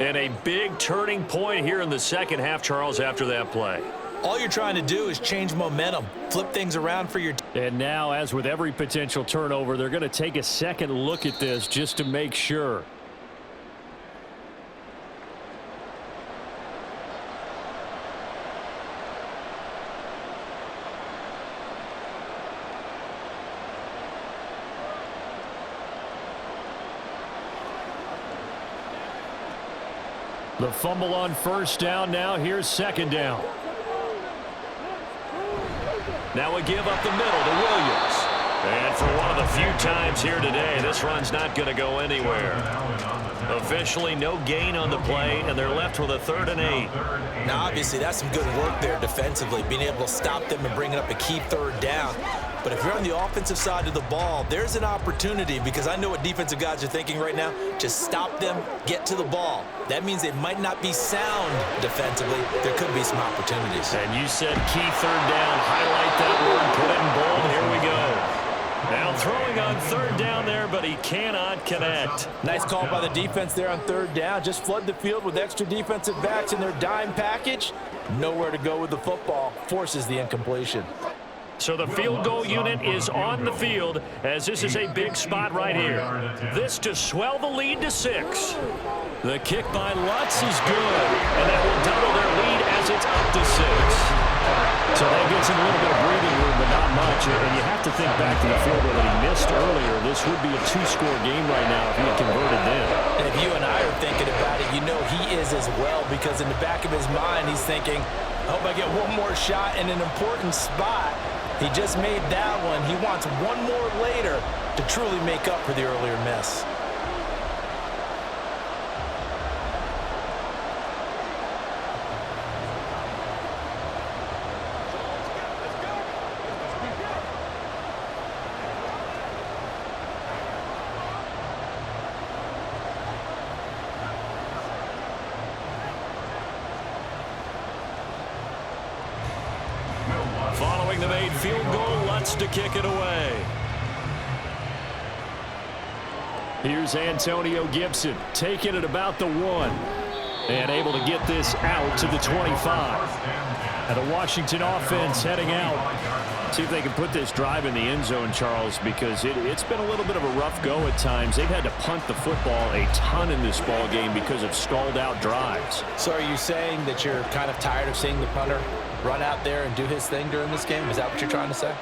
And a big turning point here in the second half, Charles, after that play. All you're trying to do is change momentum, flip things around for your team. And now, as with every potential turnover, they're going to take a second look at this just to make sure. The fumble on 1st down. Now here's 2nd down. Now a give up the middle to Williams. And for one of the few times here today, this run's not going to go anywhere. Officially no gain on the play, and they're left with a 3rd and 8. Now, obviously, that's some good work there defensively, being able to stop them and bringing up a key 3rd down. But if you're on the offensive side of the ball, there's an opportunity because I know what defensive guys are thinking right now. Just stop them, get to the ball. That means they might not be sound defensively. There could be some opportunities. And you said key 3rd down. Highlight that word, put it in bold. Here we go. Now throwing on 3rd down there, but he cannot connect. Nice call by the defense there on 3rd down. Just flood the field with extra defensive backs in their dime package. Nowhere to go with the football. Forces the incompletion. So the field goal unit is on the field as this is a big spot right here. This to swell the lead to 6. The kick by Lutz is good, and that will double their lead as it's up to 6. So that gives him a little bit of breathing room, but not much. And you have to think back to the field goal that he missed earlier. This would be a 2-score game right now if he had converted then. And if you and I are thinking about it, you know he is as well, because in the back of his mind, he's thinking, I hope I get one more shot in an important spot. He just made that one. He wants one more later to truly make up for the earlier miss. Following the made field goal, Lutz to kick it away. Here's Antonio Gibson taking it about the 1 and able to get this out to the 25. And the Washington offense heading out. See if they can put this drive in the end zone, Charles, because it's been a little bit of a rough go at times. They've had to punt the football a ton in this ball game because of stalled out drives. So are you saying that you're kind of tired of seeing the punter run out there and do his thing during this game? Is that what you're trying to say?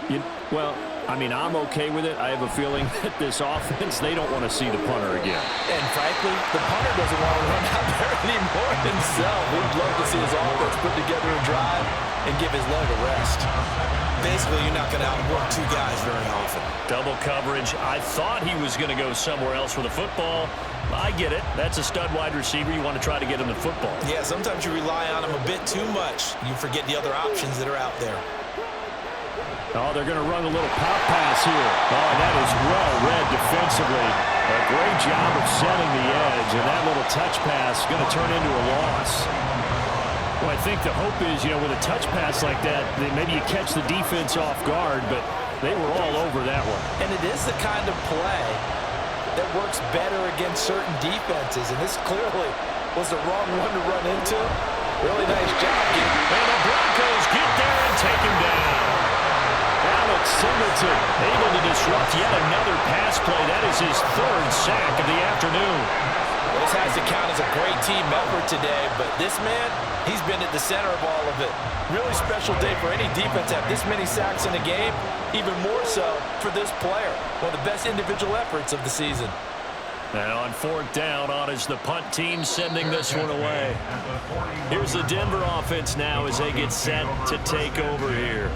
Well, I mean, I'm okay with it. I have a feeling that this offense, they don't want to see the punter again. And frankly, the punter doesn't want to run out there anymore himself. We'd love to see his offense put together a drive and give his leg a rest. Basically, you're not going to outwork 2 guys very often. Double coverage. I thought he was going to go somewhere else with the football. I get it. That's a stud wide receiver. You want to try to get him the football. Yeah, sometimes you rely on him a bit too much. You forget the other options that are out there. Oh, they're going to run a little pop pass here. Oh, and that is well read defensively. A great job of setting the edge, and that little touch pass is going to turn into a loss. Well, I think the hope is, with a touch pass like that, maybe you catch the defense off guard, but they were all over that one. And it is the kind of play that works better against certain defenses, and this clearly was the wrong one to run into. Really nice job. And the Broncos get there and take him down. Alex Singleton able to disrupt yet another pass play. That is his third sack of the afternoon. Well, this has to count as a great team effort today, but this man, he's been at the center of all of it. Really special day for any defense to have this many sacks in a game, even more so for this player. One of the best individual efforts of the season. And on fourth down, on is the punt team sending this one away. Here's the Denver offense now as they get set to take over here.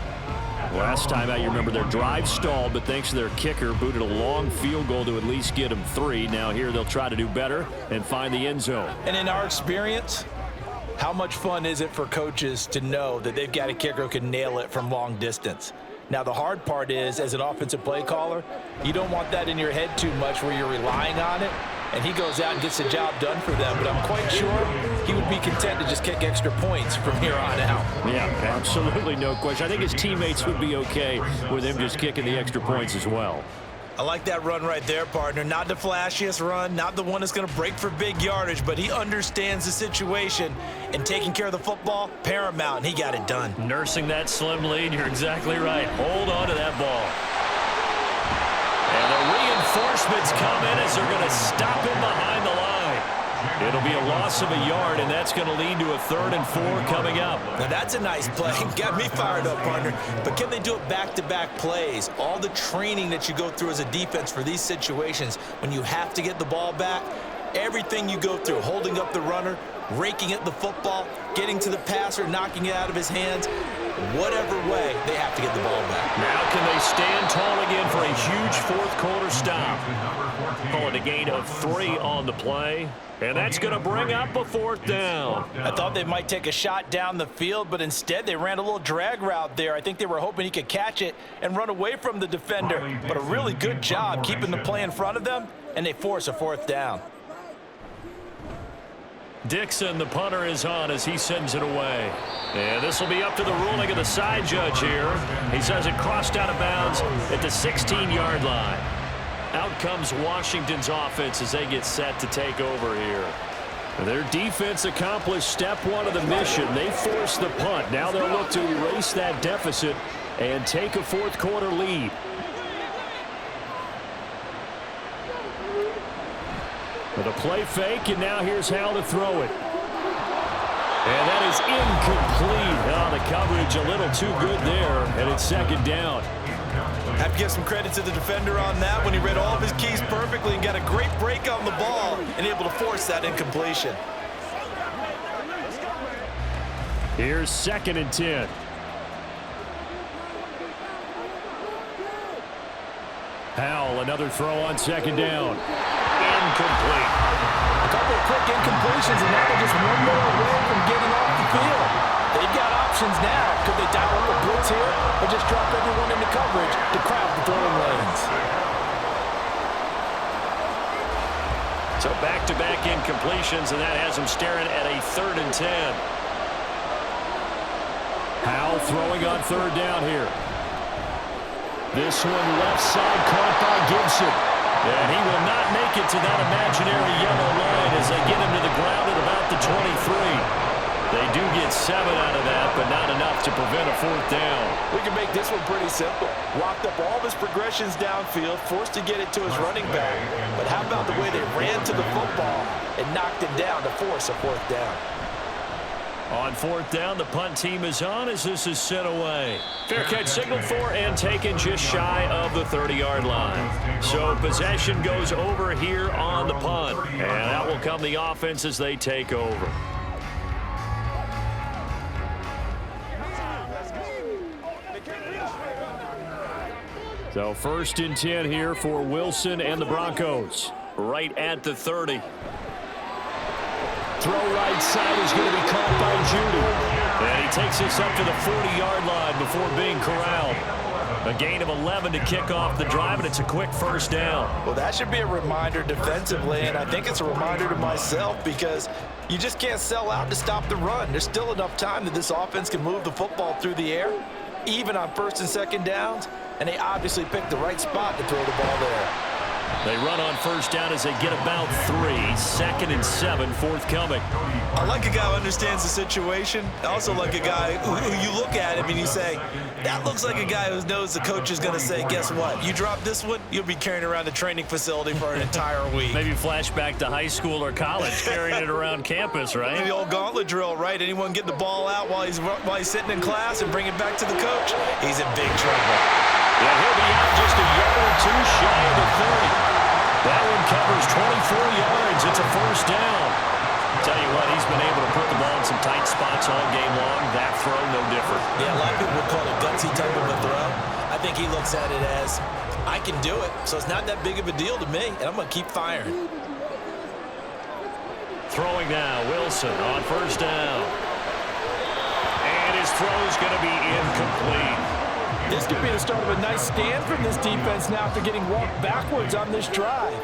Last time out, you remember their drive stalled, but thanks to their kicker, booted a long field goal to at least get them 3. Now here they'll try to do better and find the end zone. And in our experience, how much fun is it for coaches to know that they've got a kicker who can nail it from long distance? Now, the hard part is, as an offensive play caller, you don't want that in your head too much where you're relying on it, and he goes out and gets the job done for them. But I'm quite sure he would be content to just kick extra points from here on out. Yeah, absolutely no question. I think his teammates would be okay with him just kicking the extra points as well. I like that run right there, partner. Not the flashiest run, not the one that's going to break for big yardage, but he understands the situation, and taking care of the football, paramount, and he got it done. Nursing that slim lead, you're exactly right. Hold on to that ball. And the reinforcements come in as they're going to stop him behind the line. It'll be a loss of a yard, and that's going to lead to a 3rd and 4 coming up. Now, that's a nice play. Got me fired up, partner. But can they do it back-to-back plays? All the training that you go through as a defense for these situations, when you have to get the ball back, everything you go through, holding up the runner, raking at the football, getting to the passer, knocking it out of his hands, whatever way, they have to get the ball back. Now can they stand tall again for a huge fourth-quarter stop? Call it a gain of 3 on the play. And that's going to bring up a 4th down. I thought they might take a shot down the field, but instead they ran a little drag route there. I think they were hoping he could catch it and run away from the defender. But a really good job keeping the play in front of them, and they force a 4th down. Dixon, the punter, is on as he sends it away. And this will be up to the ruling of the side judge here. He says it crossed out of bounds at the 16-yard line. Out comes Washington's offense as they get set to take over here. Their defense accomplished step 1 of the mission. They forced the punt. Now they'll look to erase that deficit and take a fourth-quarter lead. With a play fake, and now here's Hal to throw it. And that is incomplete. Oh, the coverage a little too good there, and it's 2nd down. Have to give some credit to the defender on that when he read all of his keys perfectly and got a great break on the ball and able to force that incompletion. Here's 2nd and 10. Howell, another throw on 2nd down. Incomplete. A couple of quick incompletions, and now they're just one more away from getting off the field. They've got options now. Could they dial up a blitz here or just drop everyone into coverage to crowd the throwing lanes? So back-to-back incompletions, and that has them staring at a 3rd and 10. Howell throwing on 3rd down here. This one left side caught by Gibson. And he will not make it to that imaginary yellow line as they get him to the ground at about the 23. They do get 7 out of that, but not enough to prevent a 4th down. We can make this one pretty simple. Locked up all of his progressions downfield, forced to get it to his running back. But how about the way they ran to the football and knocked him down to force a 4th down? On 4th down, the punt team is on as this is sent away. Fair catch signaled for and taken just shy of the 30-yard line. So possession goes over here on the punt. And out will come the offense as they take over. So 1st and 10 here for Wilson and the Broncos. Right at the 30. Throw right side is going to be caught by Judy. And he takes this up to the 40-yard line before being corralled. A gain of 11 to kick off the drive, and it's a quick 1st down. Well, that should be a reminder defensively, and I think it's a reminder to myself because you just can't sell out to stop the run. There's still enough time that this offense can move the football through the air, even on 1st and 2nd downs, and they obviously picked the right spot to throw the ball there. They run on 1st down as they get about 3. 2nd and 7 forthcoming. I like a guy who understands the situation. I also like a guy who you look at him and you say, that looks like a guy who knows the coach is going to say, guess what? You drop this one, you'll be carrying around the training facility for an entire week. Maybe flashback to high school or college, carrying it around campus, right? Maybe the old gauntlet drill, right? Anyone get the ball out while he's sitting in class and bring it back to the coach? He's in big trouble. Yeah, he'll be out just a yard or 2 shy of the 30. That one covers 24 yards. It's a 1st down. Tell you what, he's been able to put the ball in some tight spots all game long. That throw, no different. Yeah, a lot of people would call it a gutsy type of a throw. I think he looks at it as, I can do it, so it's not that big of a deal to me, and I'm going to keep firing. Throwing now, Wilson on 1st down. And his throw's going to be incomplete. This could be the start of a nice stand from this defense now after getting walked backwards on this drive.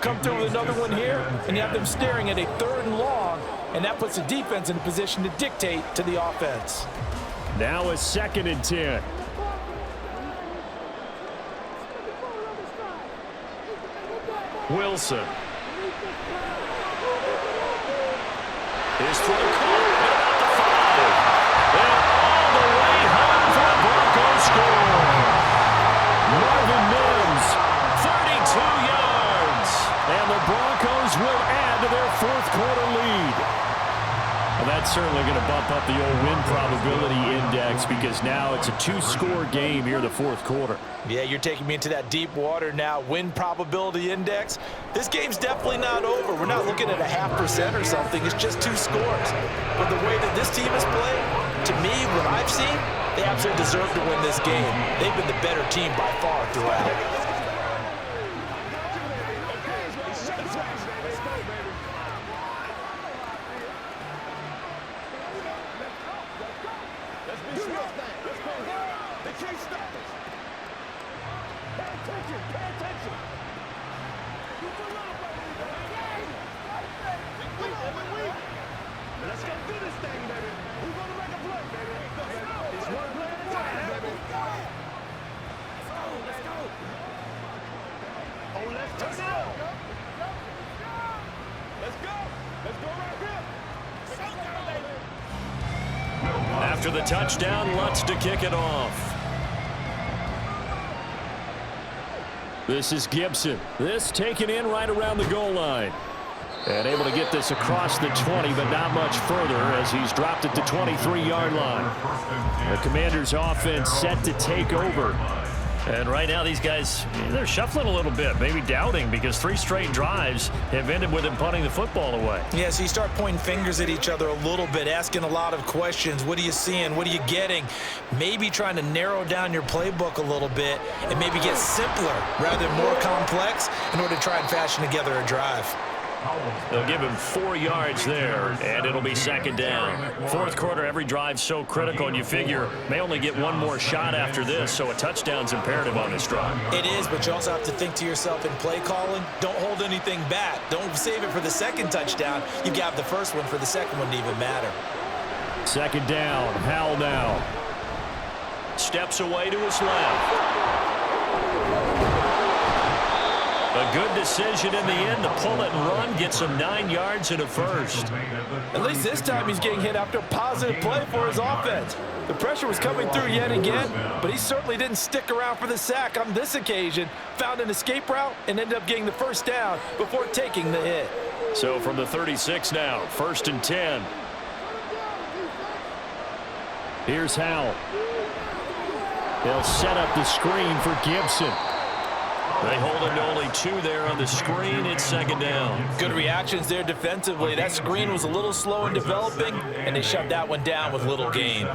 Come through with another one here, and you have them staring at a 3rd and long, and that puts the defense in a position to dictate to the offense. Now a 2nd and 10. Wilson. His throw caught at the 5. And all the way home for the Broncos score. Marvin Mims, 32 yards. And the Broncos will add to their 4th quarter lead. Well, that's certainly going to bump up the old win probability index because now it's a 2-score game here in the 4th quarter. Yeah, you're taking me into that deep water now. Win probability index. This game's definitely not over. We're not looking at a 0.5% or something. It's just 2 scores. But the way that this team has played, to me, what I've seen, they absolutely deserve to win this game. They've been the better team by far throughout. After the touchdown, Lutz to kick it off. This is Gibson. This taken in right around the goal line. And able to get this across the 20, but not much further as he's dropped at the 23-yard line. The Commanders' offense set to take over. And right now these guys, they're shuffling a little bit, maybe doubting because 3 straight drives have ended with them punting the football away. Yeah, so you start pointing fingers at each other a little bit, asking a lot of questions. What are you seeing? What are you getting? Maybe trying to narrow down your playbook a little bit and maybe get simpler rather than more complex in order to try and fashion together a drive. They'll give him 4 yards there, and it'll be 2nd down. 4th quarter, every drive's so critical, and you figure may only get one more shot after this, so a touchdown's imperative on this drive. It is, but you also have to think to yourself in play calling, don't hold anything back. Don't save it for the 2nd touchdown. You got the 1st one for the 2nd one to even matter. 2nd down, Howell now. Steps away to his left. A good decision in the end to pull it and run, gets him 9 yards and a 1st. At least this time he's getting hit after a positive play for his offense. The pressure was coming through yet again, but he certainly didn't stick around for the sack on this occasion. Found an escape route and ended up getting the 1st down before taking the hit. So from the 36 now, 1st and 10. Here's Howell. They'll set up the screen for Gibson. They hold him to only 2 there on the screen. It's 2nd down. Good reactions there defensively. That screen was a little slow in developing, and they shoved that one down with little gain.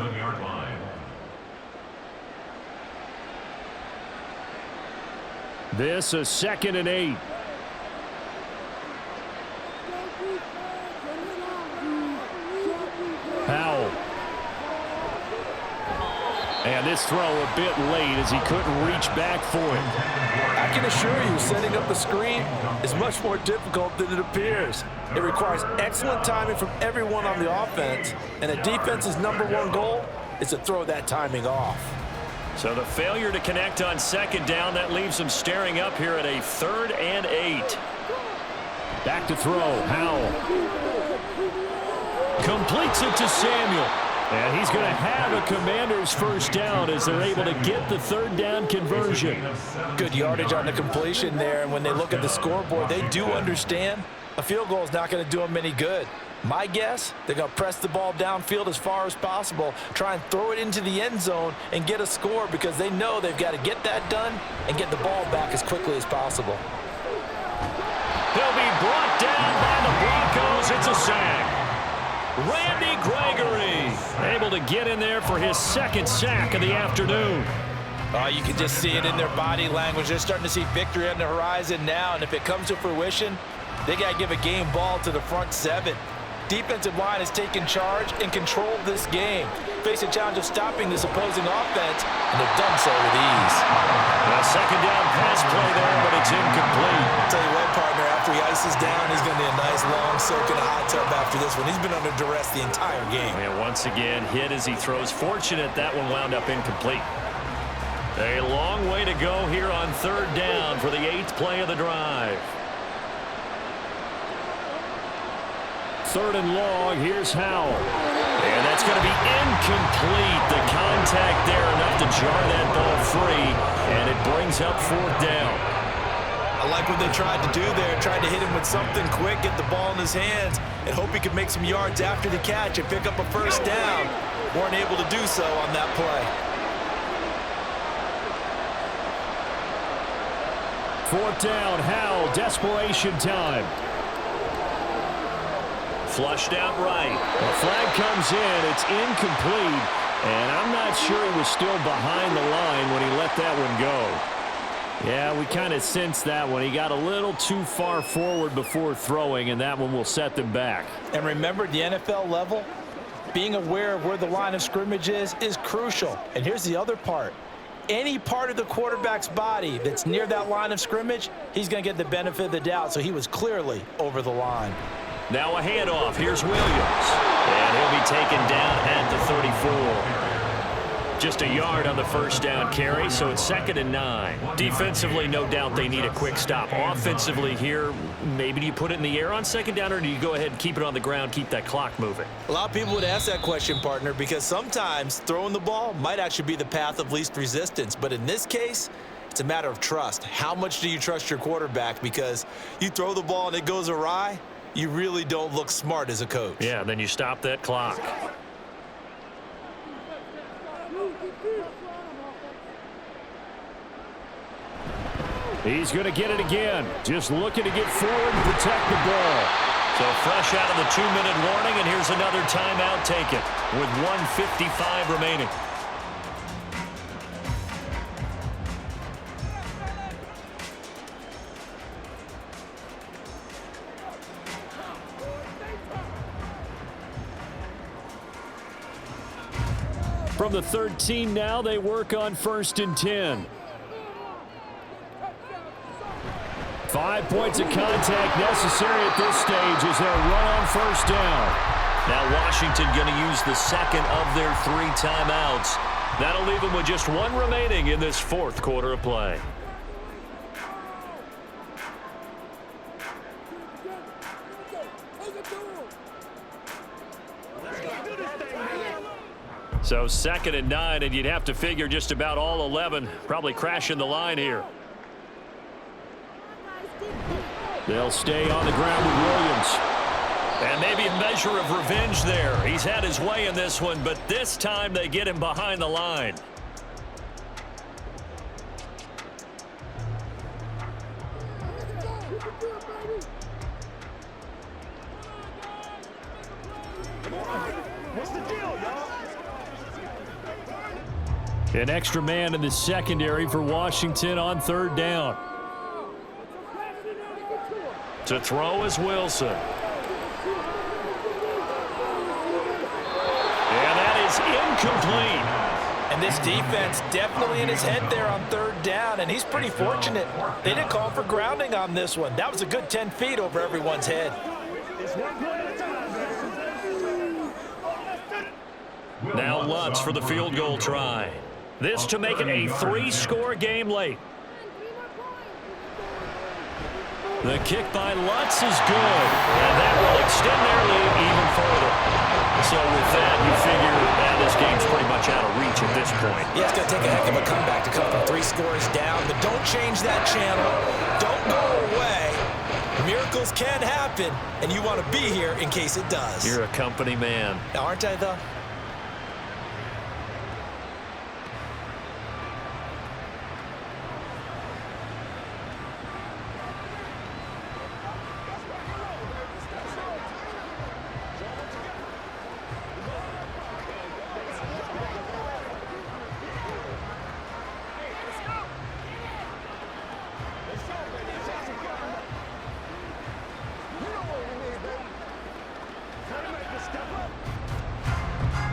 This a 2nd and 8. Powell. And this throw a bit late as he couldn't reach back for it. I can assure you, setting up the screen is much more difficult than it appears. It requires excellent timing from everyone on the offense, and a defense's #1 goal is to throw that timing off. So the failure to connect on 2nd down, that leaves them staring up here at a 3rd and 8. Back to throw, Howell. Completes it to Samuel. And he's going to have a Commanders first down as they're able to get the 3rd down conversion. Good yardage on the completion there, and when they look at the scoreboard, they do understand a field goal is not going to do them any good. My guess, they're going to press the ball downfield as far as possible, try and throw it into the end zone and get a score because they know they've got to get that done and get the ball back as quickly as possible. He'll be brought down by the Broncos. It's a sack. Randy Gregory able to get in there for his 2nd sack of the afternoon. You can just see it in their body language. They're starting to see victory on the horizon now, and if it comes to fruition, they got to give a game ball to the front 7. Defensive line has taken charge and controlled this game. Face a challenge of stopping this opposing offense, and they've done so with ease. A 2nd down pass play there, but it's incomplete. I'll tell you what, partner, after he ices down, he's going to need a nice long soak in a hot tub after this one. He's been under duress the entire game. And once again, hit as he throws. Fortunate that one wound up incomplete. A long way to go here on 3rd down for the 8th play of the drive. 3rd and long, here's Howell. And that's going to be incomplete. The contact there enough to jar that ball free, and it brings up 4th down. I like what they tried to do there, tried to hit him with something quick, get the ball in his hands, and hope he could make some yards after the catch and pick up a first down. Weren't able to do so on that play. 4th down, Howell, desperation time. Flushed out right. The flag comes in. It's incomplete. And I'm not sure he was still behind the line when he let that one go. Yeah, we kind of sensed that one. He got a little too far forward before throwing, and that one will set them back. And remember, at the NFL level, being aware of where the line of scrimmage is crucial. And here's the other part. Any part of the quarterback's body that's near that line of scrimmage, he's going to get the benefit of the doubt. So he was clearly over the line. Now a handoff. Here's Williams. And he'll be taken down at the 34. Just a yard on the first down carry, so it's 2nd and 9. Defensively, no doubt they need a quick stop. Offensively here, maybe do you put it in the air on 2nd down, or do you go ahead and keep it on the ground, keep that clock moving? A lot of people would ask that question, partner, because sometimes throwing the ball might actually be the path of least resistance. But in this case, it's a matter of trust. How much do you trust your quarterback? Because you throw the ball and it goes awry, you really don't look smart as a coach. Yeah, then you stop that clock. He's going to get it again. Just looking to get forward and protect the ball. So fresh out of the 2-minute warning, and here's another timeout taken with 1:55 remaining. From the 13 now, they work on 1st and 10. 5 points of contact necessary at this stage as they'll run on 1st down. Now Washington going to use the 2nd of their 3 timeouts. That'll leave them with just 1 remaining in this 4th quarter of play. So 2nd and 9, and you'd have to figure just about all 11 probably crashing the line here. They'll stay on the ground with Williams. And maybe a measure of revenge there. He's had his way in this one, but this time they get him behind the line. What's the deal, y'all? An extra man in the secondary for Washington on 3rd down. To throw is Wilson. And that is incomplete. And this defense definitely in his head there on third down, and he's pretty fortunate. They didn't call for grounding on this one. That was a good 10 feet over everyone's head. Now Lutz for the field goal try. This to make it a 3-score game late. The kick by Lutz is good, and that will extend their lead even further. So with that, you figure that this game's pretty much out of reach at this point. Yeah, it's going to take a heck of a comeback to come from 3 scores down, but don't change that channel. Don't go away. Miracles can happen, and you want to be here in case it does. You're a company man. Aren't I, though?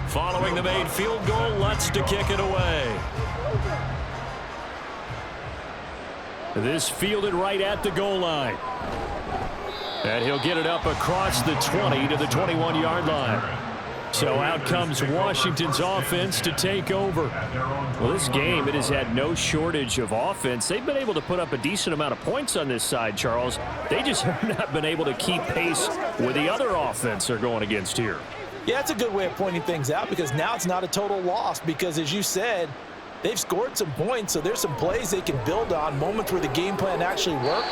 Following the made field goal, Lutz to kick it away. This fielded right at the goal line. And he'll get it up across the 20 to the 21-yard line. So out comes Washington's offense to take over. Well, this game, it has had no shortage of offense. They've been able to put up a decent amount of points on this side, Charles. They just have not been able to keep pace with the other offense they're going against here. Yeah, that's a good way of pointing things out because now it's not a total loss because, as you said, they've scored some points, so there's some plays they can build on, moments where the game plan actually worked.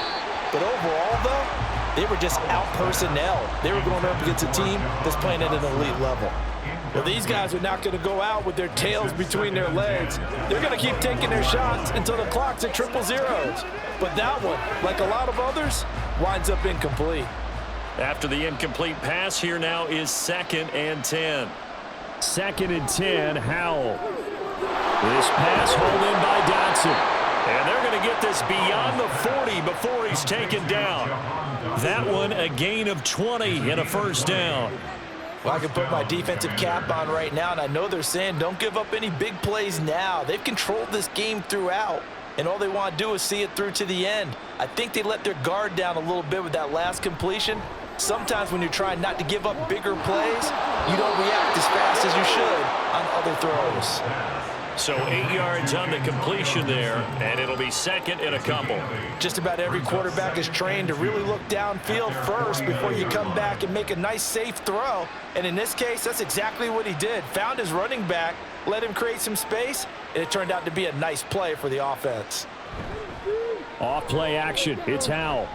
But overall, though, they were just out-personnel. They were going up against a team that's playing at an elite level. Well, these guys are not going to go out with their tails between their legs. They're going to keep taking their shots until the clock's at 000. But that one, like a lot of others, winds up incomplete. After the incomplete pass, here now is 2nd and 10. 2nd and 10, Howell. This pass hauled in by Dotson. And they're going to get this beyond the 40 before he's taken down. That one, a gain of 20 and a first down. Well, I can put my defensive cap on right now, and I know they're saying don't give up any big plays now. They've controlled this game throughout, and all they want to do is see it through to the end. I think they let their guard down a little bit with that last completion. Sometimes when you're trying not to give up bigger plays, you don't react as fast as you should on other throws. So 8 yards on the completion there, and it'll be 2nd and a couple. Just about every quarterback is trained to really look downfield first before you come back and make a nice, safe throw. And in this case, that's exactly what he did. Found his running back, let him create some space, and it turned out to be a nice play for the offense. Off play action. It's Howell.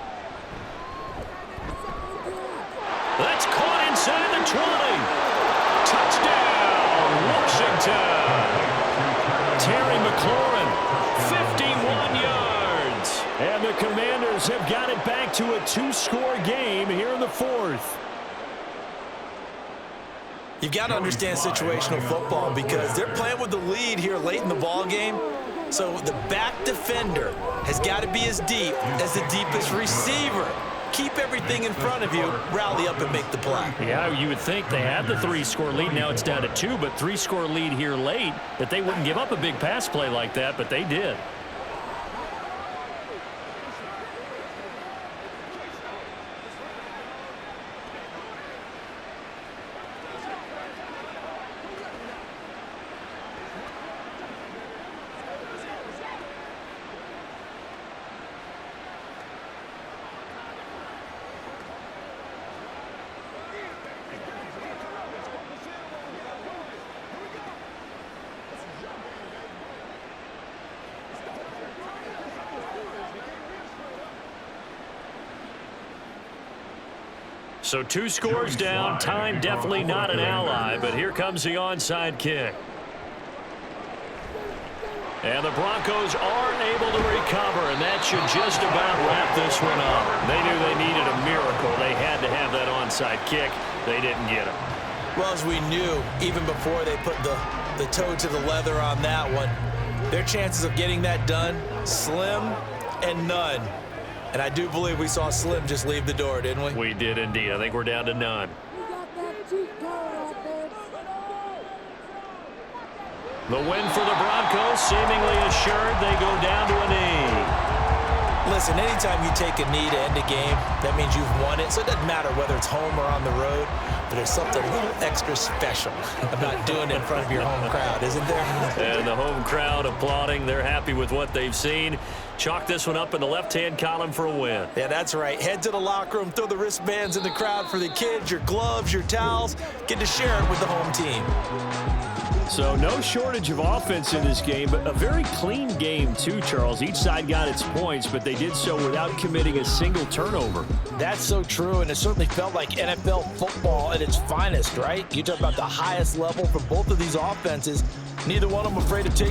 That's caught inside the 20. Touchdown, Washington. Terry McLaurin, 51 yards. And the Commanders have got it back to a 2-score game here in the 4th. You've got to understand situational football because they're playing with the lead here late in the ball game. So the back defender has got to be as deep as the deepest receiver. Keep everything in front of you, rally up and make the play. Yeah, you would think they had the 3-score lead. Now it's down to 2, but 3-score lead here late, that they wouldn't give up a big pass play like that, but they did. So 2 scores down, time definitely not an ally, but here comes the onside kick. And the Broncos are able to recover, and that should just about wrap this one up. They knew they needed a miracle. They had to have that onside kick. They didn't get it. Well, as we knew, even before they put the toe to the leather on that one, their chances of getting that done, slim and none. And I do believe we saw Slim just leave the door, didn't we? We did indeed. I think we're down to none. The win for the Broncos, seemingly assured. They go down to a knee. Listen, anytime you take a knee to end a game, that means you've won it. So it doesn't matter whether it's home or on the road, but there's something a little extra special about doing it in front of your home crowd, isn't there? And the home crowd applauding. They're happy with what they've seen. Chalk this one up in the left-hand column for a win. Yeah, that's right. Head to the locker room, throw the wristbands in the crowd for the kids, your gloves, your towels. Get to share it with the home team. So no shortage of offense in this game, but a very clean game too, Charles. Each side got its points, but they did so without committing a single turnover. That's so true, and it certainly felt like NFL football at its finest, right? You talk about the highest level from both of these offenses. Neither one of them afraid to take